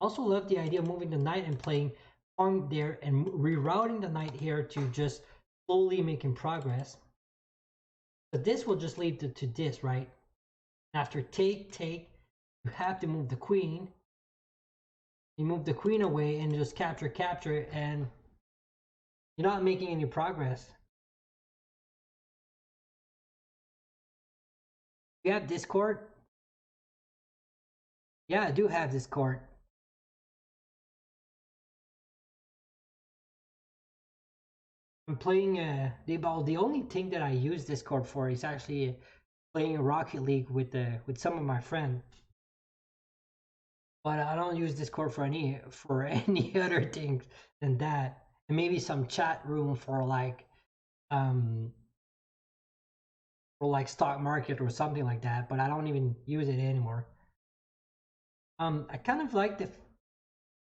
Also love the idea of moving the knight and playing pawn there and rerouting the knight here to just slowly making progress. But this will just lead to this, right? After take, you have to move the queen. You move the queen away and just capture, and you're not making any progress. You have Discord? Yeah, I do have Discord. I'm playing the only thing that I use Discord for is actually playing Rocket League with some of my friends. But I don't use Discord for any other things than that. And maybe some chat room for like stock market or something like that, but I don't even use it anymore. I kind of like the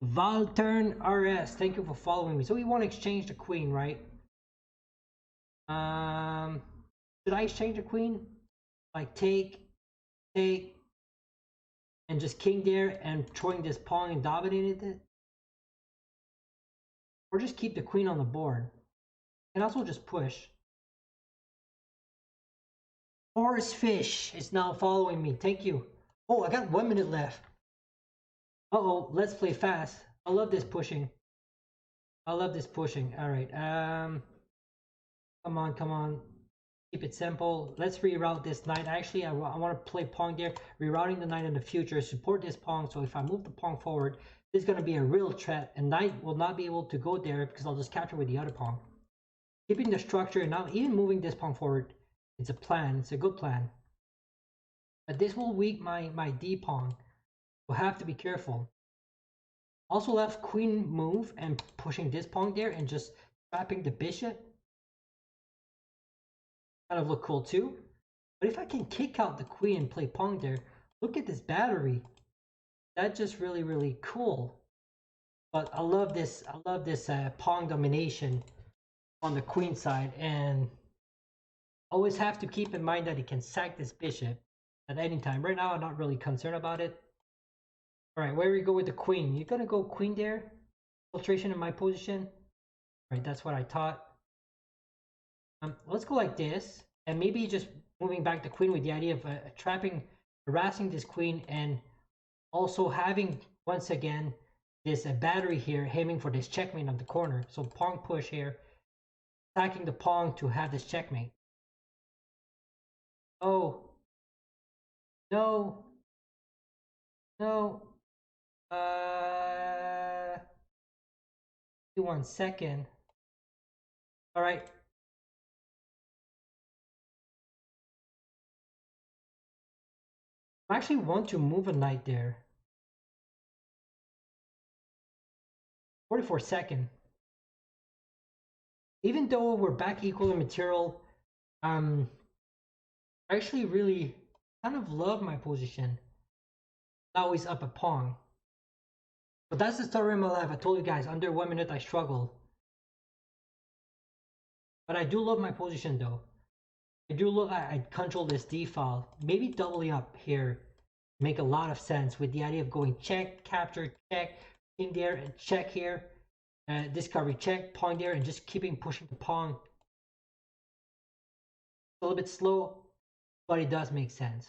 Valtern RS. Thank you for following me. So we want to exchange the queen, right? Should I exchange the queen? Like take, and just king there and throwing this pawn and dominated it? Or just keep the queen on the board. And also just push. Horsefish is now following me. Thank you. Oh, I got 1 minute left. Uh-oh, let's play fast. I love this pushing. I love this pushing. All right. Come on. Keep it simple. Let's reroute this knight. Actually, I want to play pawn there. Rerouting the knight in the future. Support this pawn. So if I move the pawn forward, this is going to be a real threat. And knight will not be able to go there because I'll just capture with the other pawn. Keeping the structure and now even moving this pawn forward. It's a plan. It's a good plan. But this will weak my d pawn. We'll have to be careful. Also left queen move and pushing this pawn there and just trapping the bishop. Kind of look cool too. But if I can kick out the queen and play pawn there, look at this battery. That's just really cool. But I love this pawn domination on the queen side, and Always have to keep in mind that he can sack this bishop at any time. Right now, I'm not really concerned about it. All right, where we go with the queen? You're gonna go queen there. Filtration in my position. All right, that's what I thought. Let's go like this, and maybe just moving back the queen with the idea of trapping, harassing this queen, and also having once again this battery here, aiming for this checkmate on the corner. So pawn push here, attacking the pawn to have this checkmate. Oh no, no. 1 second. All right. I actually want to move a knight there. 44 second. Even though we're back equal in material, I actually really kind of love my position. Always up a pawn. But that's the story of my life. I told you guys, under 1 minute I struggle. But I do love my position though. I do look, I control this d file. Maybe doubling up here make a lot of sense with the idea of going check, capture, check, in there, and check here. Discovery check, pawn there, and just keeping pushing the pawn. A little bit slow, but it does make sense.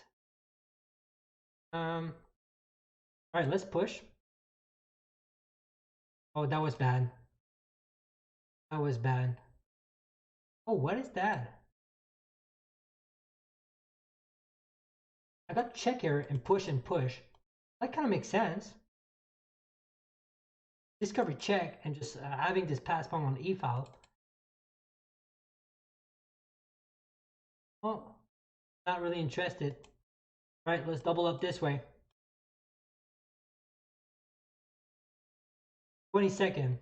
All right, let's push. Oh, that was bad. That was bad. Oh, what is that? I got check here and push and push. That kind of makes sense. Discovery check and just having this pass pawn on e file. Oh, not really interested. All right, let's double up this way. 22nd.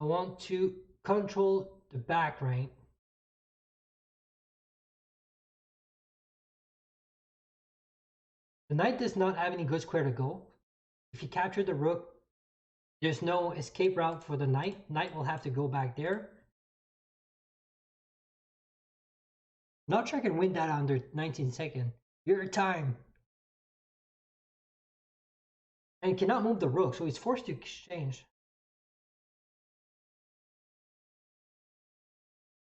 I want to control the back rank. The knight does not have any good square to go. If you capture the rook, there's no escape route for the knight. Knight will have to go back there. Not sure I can win that under 19 seconds. Your time. And cannot move the rook, so he's forced to exchange.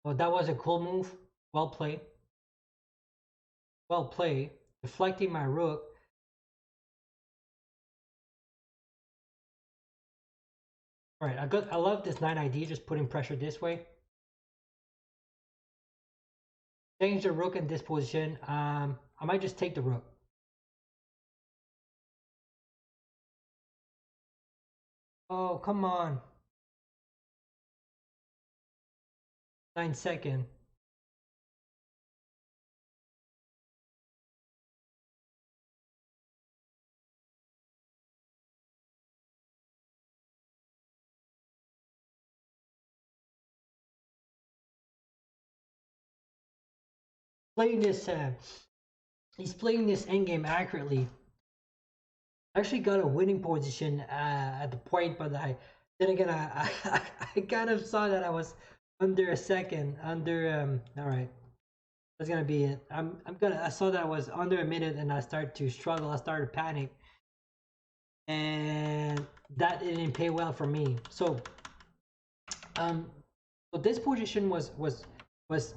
Well, that was a cool move. Well played. Well played. Deflecting my rook. All right, I love this knight ID, just putting pressure this way. Change the rook in this position. I might just take the rook. Oh, come on. 9 seconds. Playing this, he's playing this endgame accurately. I actually got a winning position at the point, but then again I kind of saw that I was under a second, under all right, that's gonna be it. I saw that I was under a minute and I started to struggle. I started to panic, and that didn't pay well for me. So so this position was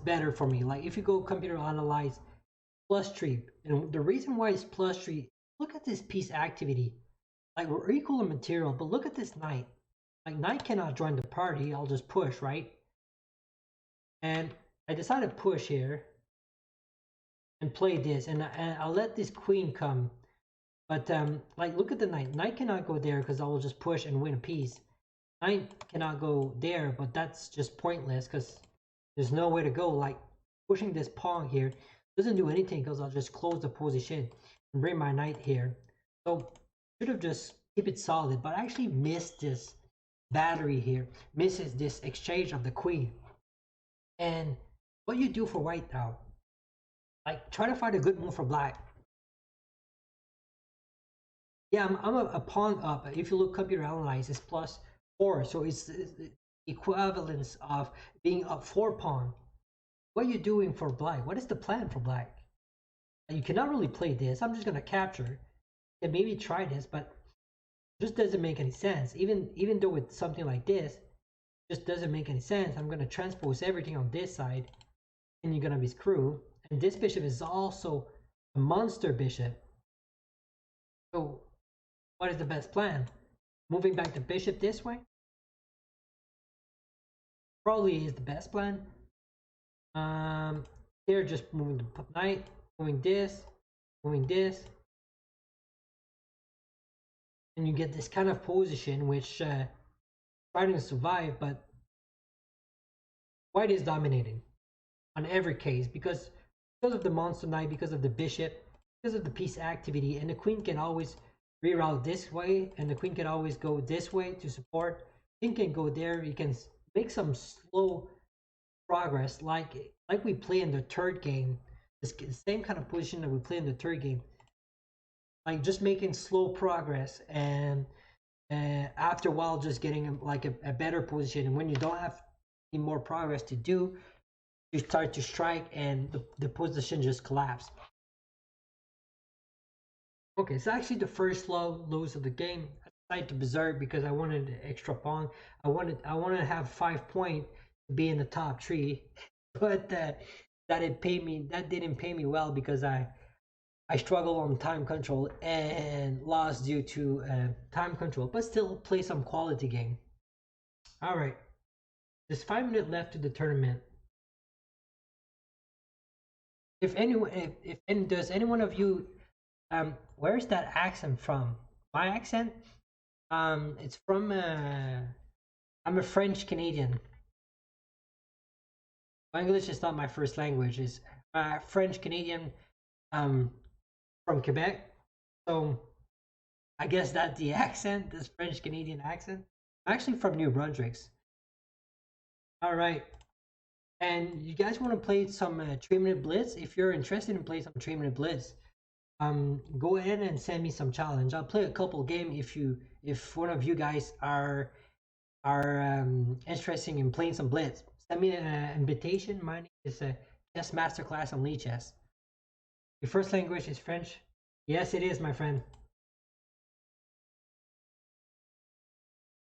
better for me. Like if you go computer analyze plus 3, and the reason why it's plus 3, look at this piece activity. Like we're equal in material, but look at this knight. Like knight cannot join the party. I'll just push, right? And I decided to push here and play this, and I'll let this queen come. But like look at the knight. Knight cannot go there because I will just push and win a piece. Knight cannot go there, but that's just pointless because there's no way to go. Like pushing this pawn here doesn't do anything because I'll just close the position and bring my knight here. So should have just keep it solid, but I actually missed this battery here, misses this exchange of the queen. And what you do for white now, like try to find a good move for black. Yeah, I'm a pawn up. If you look computer analyze, it's +4. So it's the equivalence of being up 4 pawn. What are you doing for black? What is the plan for black? You cannot really play this. I'm just gonna capture and maybe try this, but it just doesn't make any sense. Even though it's something like this, it just doesn't make any sense. I'm gonna transpose everything on this side, and you're gonna be screwed. And this bishop is also a monster bishop. So what is the best plan? Moving back the bishop this way probably is the best plan. Here just moving the knight, moving this, and you get this kind of position which trying to survive, but white is dominating on every case because of the monster knight, because of the bishop, because of the piece activity, and the queen can always reroute this way, and the queen can always go this way to support. King can go there. You can make some slow progress, like we play in the third game. This same kind of position that we play in the third game, like just making slow progress, and after a while, just getting like a better position. And when you don't have any more progress to do, you start to strike, and the position just collapses. Okay, so actually the first lose of the game, I decided to berserk because I wanted an extra pawn. I wanted to have 5 point to be in the top 3, but that didn't pay me well because I struggled on time control and lost due to time control, but still play some quality game. All right, there's 5 minutes left to the tournament. If anyone, if does any one of you, where's that accent from? My accent? It's from I'm a French Canadian. My English is not my first language. It's French Canadian, um, from Quebec. So I guess that's the accent, this French Canadian accent. I'm actually from New Brunswick. All right. And you guys want to play some 3-minute blitz? If you're interested in playing some 3-minute blitz, go ahead and send me some challenge. I'll play a couple game if one of you guys are interested in playing some blitz. Send me an invitation. My name is ChessMasterClass on Chess. Your first language is French? Yes, it is, my friend.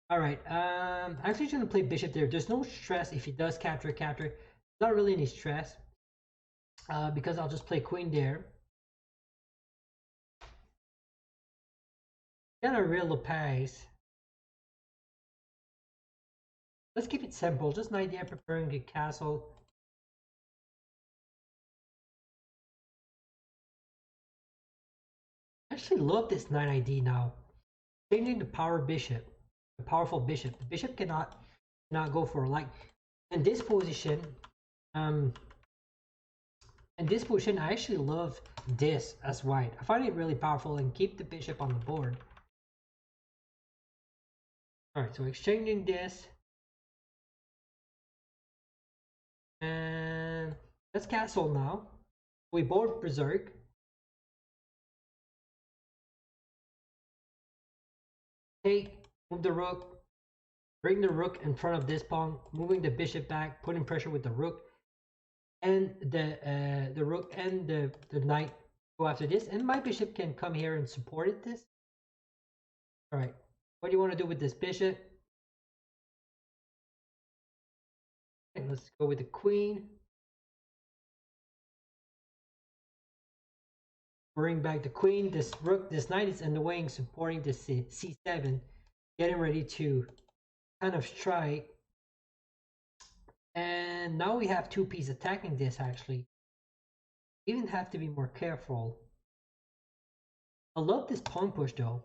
All right. I'm actually going to play bishop there. There's no stress if he does capture. Not really any stress because I'll just play queen there. Got a real pace. Let's keep it simple. Just an idea preparing a castle. I actually love this knight ID now. Changing the the powerful bishop. The bishop cannot go for like in this position. Um, in this position, I actually love this as white. I find it really powerful and keep the bishop on the board. All right, so exchanging this, and let's castle now. We board berserk. Take, move the rook, bring the rook in front of this pawn, moving the bishop back, putting pressure with the rook, and the rook and the knight go after this, and my bishop can come here and support it. This. All right, what do you want to do with this bishop? Okay, let's go with the queen. Bring back the queen. This rook, this knight is in the wing, supporting the c7, getting ready to kind of strike. And now we have 2 pieces attacking this. Actually, even have to be more careful. I love this pawn push though.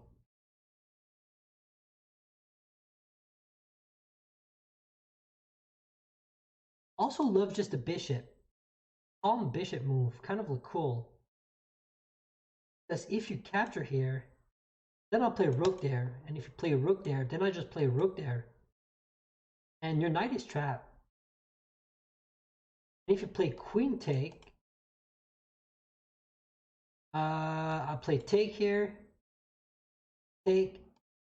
Also love just the bishop. Pawn bishop move kind of look cool. Because if you capture here, then I'll play rook there. And if you play rook there, then I just play rook there. And your knight is trapped. And if you play queen take, I'll play take here. take,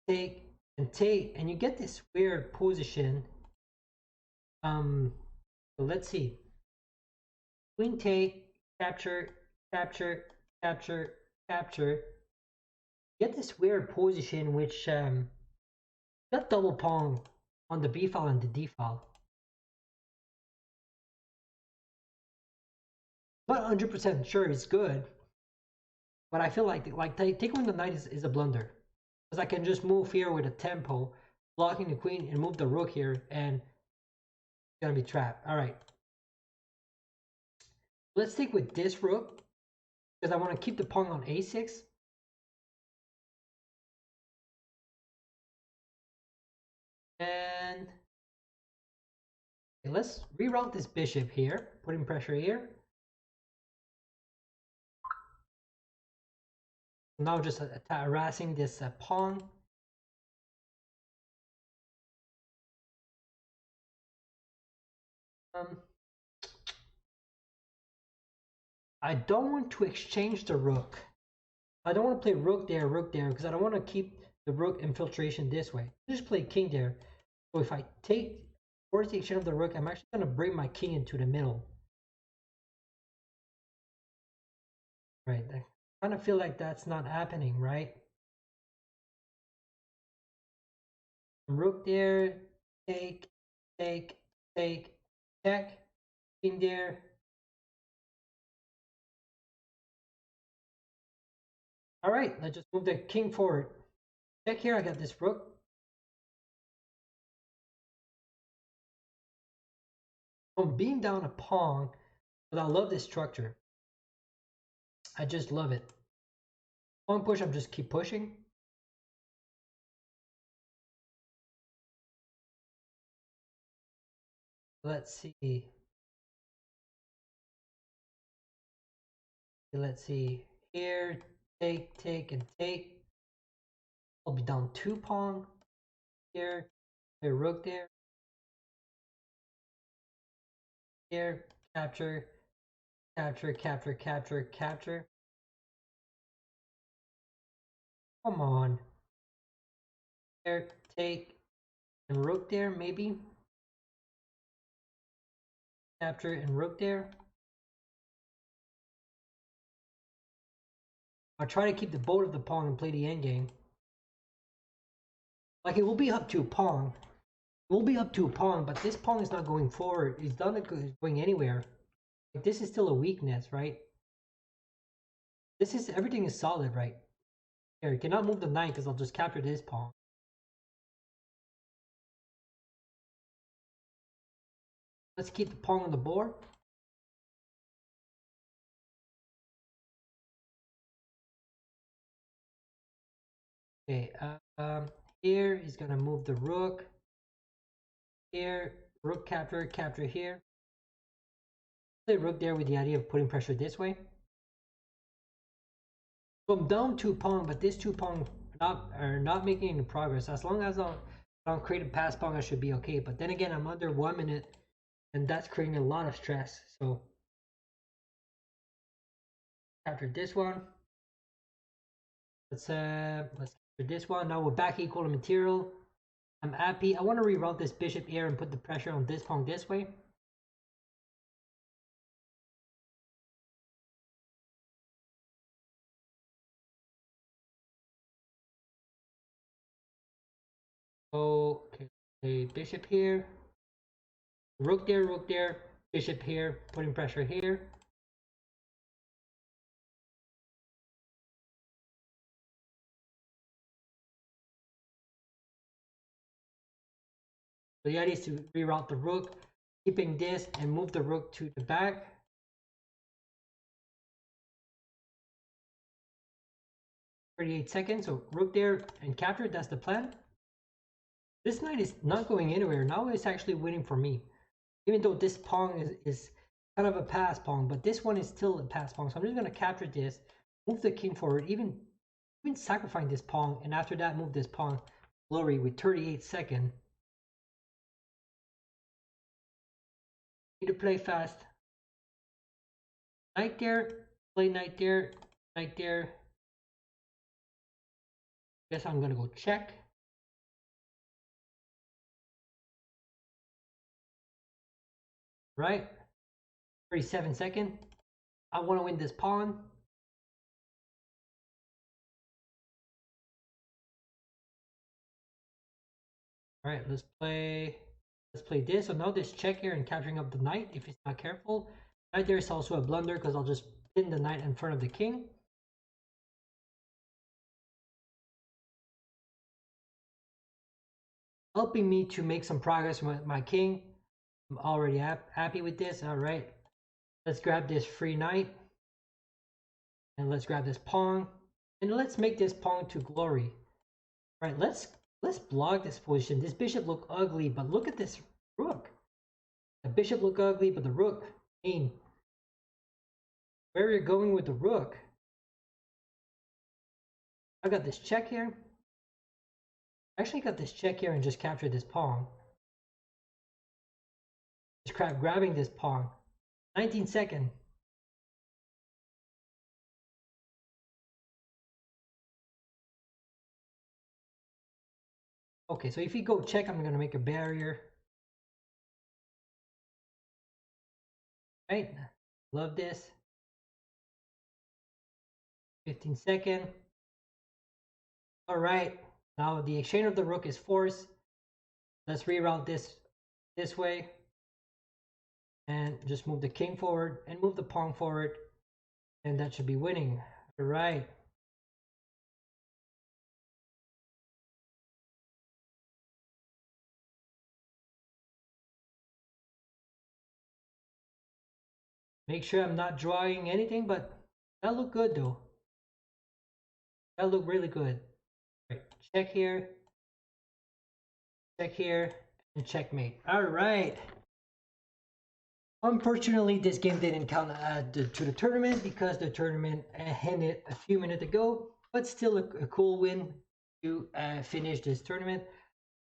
take, and take, and you get this weird position. So let's see. Queen take, capture, capture, capture, capture. Get this weird position which got double pawn on the b file and the d file. Not 100% sure it's good, but I feel like taking the knight is a blunder, because I can just move here with a tempo, blocking the queen, and move the rook here, and it's gonna be trapped. All right, let's stick with this rook because I want to keep the pawn on a6. And okay, let's reroute this bishop here, putting pressure here. Now just harassing this pawn. I don't want to exchange the rook. I don't want to play rook there, because I don't want to keep the rook infiltration this way. Just play king there. So if I force the exchange of the rook, I'm actually going to bring my king into the middle. Right, I kind of feel like that's not happening, right? Rook there, take, take, take, check, king there. All right, let's just move the king forward. Check here, I got this rook. I'm being down a pawn, but I love this structure. I just love it. Pawn push, I'm just keep pushing. Let's see. Let's see. Here, take, take, and take. I'll be down 2 pawn. Here, a rook there. Here, capture, capture, capture, capture, capture. Come on. There, take, and rook there, maybe. Capture and rook there. I'll try to keep the both of the pawn and play the endgame. Like, it will be up to a pawn. It will be up to a pawn, but this pawn is not going forward. It's not going anywhere. Like, this is still a weakness, right? Everything is solid, right? Here, you cannot move the knight because I'll just capture this pawn. Let's keep the pawn on the board. Okay, here he's gonna move the rook. Here, rook capture, capture here. Play rook there with the idea of putting pressure this way. So I'm down 2 pawn, but this 2 pawn are not making any progress. As long as I don't create a pass pawn, I should be okay. But then again, I'm under 1 minute, and that's creating a lot of stress. So capture this one. Let's capture this one. Now we're back equal to material. I'm happy. I want to reroute this bishop here and put the pressure on this pawn this way. Okay, bishop here, rook there, bishop here, putting pressure here. So the idea is to reroute the rook, keeping this and move the rook to the back. 38 seconds, so rook there and capture, that's the plan. This knight is not going anywhere. Now it's actually winning for me. Even though this pawn is kind of a pass pawn, but this one is still a pass pawn. So I'm just going to capture this, move the king forward, even sacrificing this pawn, and after that move this pawn glory with 38 seconds. Need to play fast. Knight there, play knight there, knight there. Guess I'm gonna go check. Right? 37 second. I want to win this pawn. All right, let's play this. So now this check here and capturing up the knight if it's not careful. Right there is also a blunder because I'll just pin the knight in front of the king. Helping me to make some progress with my king. I'm already happy with this. All right, let's grab this free knight. And let's grab this pawn. And let's make this pawn to glory. All right, let's block this position. This bishop look ugly, but look at this rook. The bishop look ugly, but the rook, I mean, where you're going with the rook. I got this check here. Actually got this check here and just captured this pawn. Just grabbing this pawn. 19 second. Okay, so if you go check, I'm gonna make a barrier. Right, love this. 15 second. All right, now the exchange of the rook is forced. Let's reroute this way. And just move the king forward and move the pawn forward. And that should be winning. All right. Make sure I'm not drawing anything, but that looked good though. That looked really good. Right. Check here, and checkmate. All right. Unfortunately, this game didn't count to the tournament because the tournament ended a few minutes ago, but still a cool win to finish this tournament.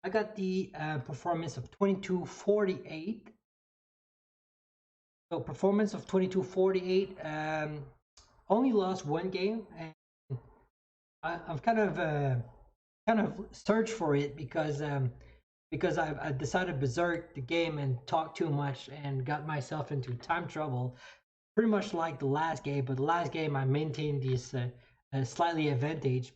I got the performance of 2248. So performance of 2248. Only lost one game, and I've kind of searched for it because I decided to berserk the game and talk too much and got myself into time trouble, pretty much like the last game. But the last game I maintained this slightly advantage.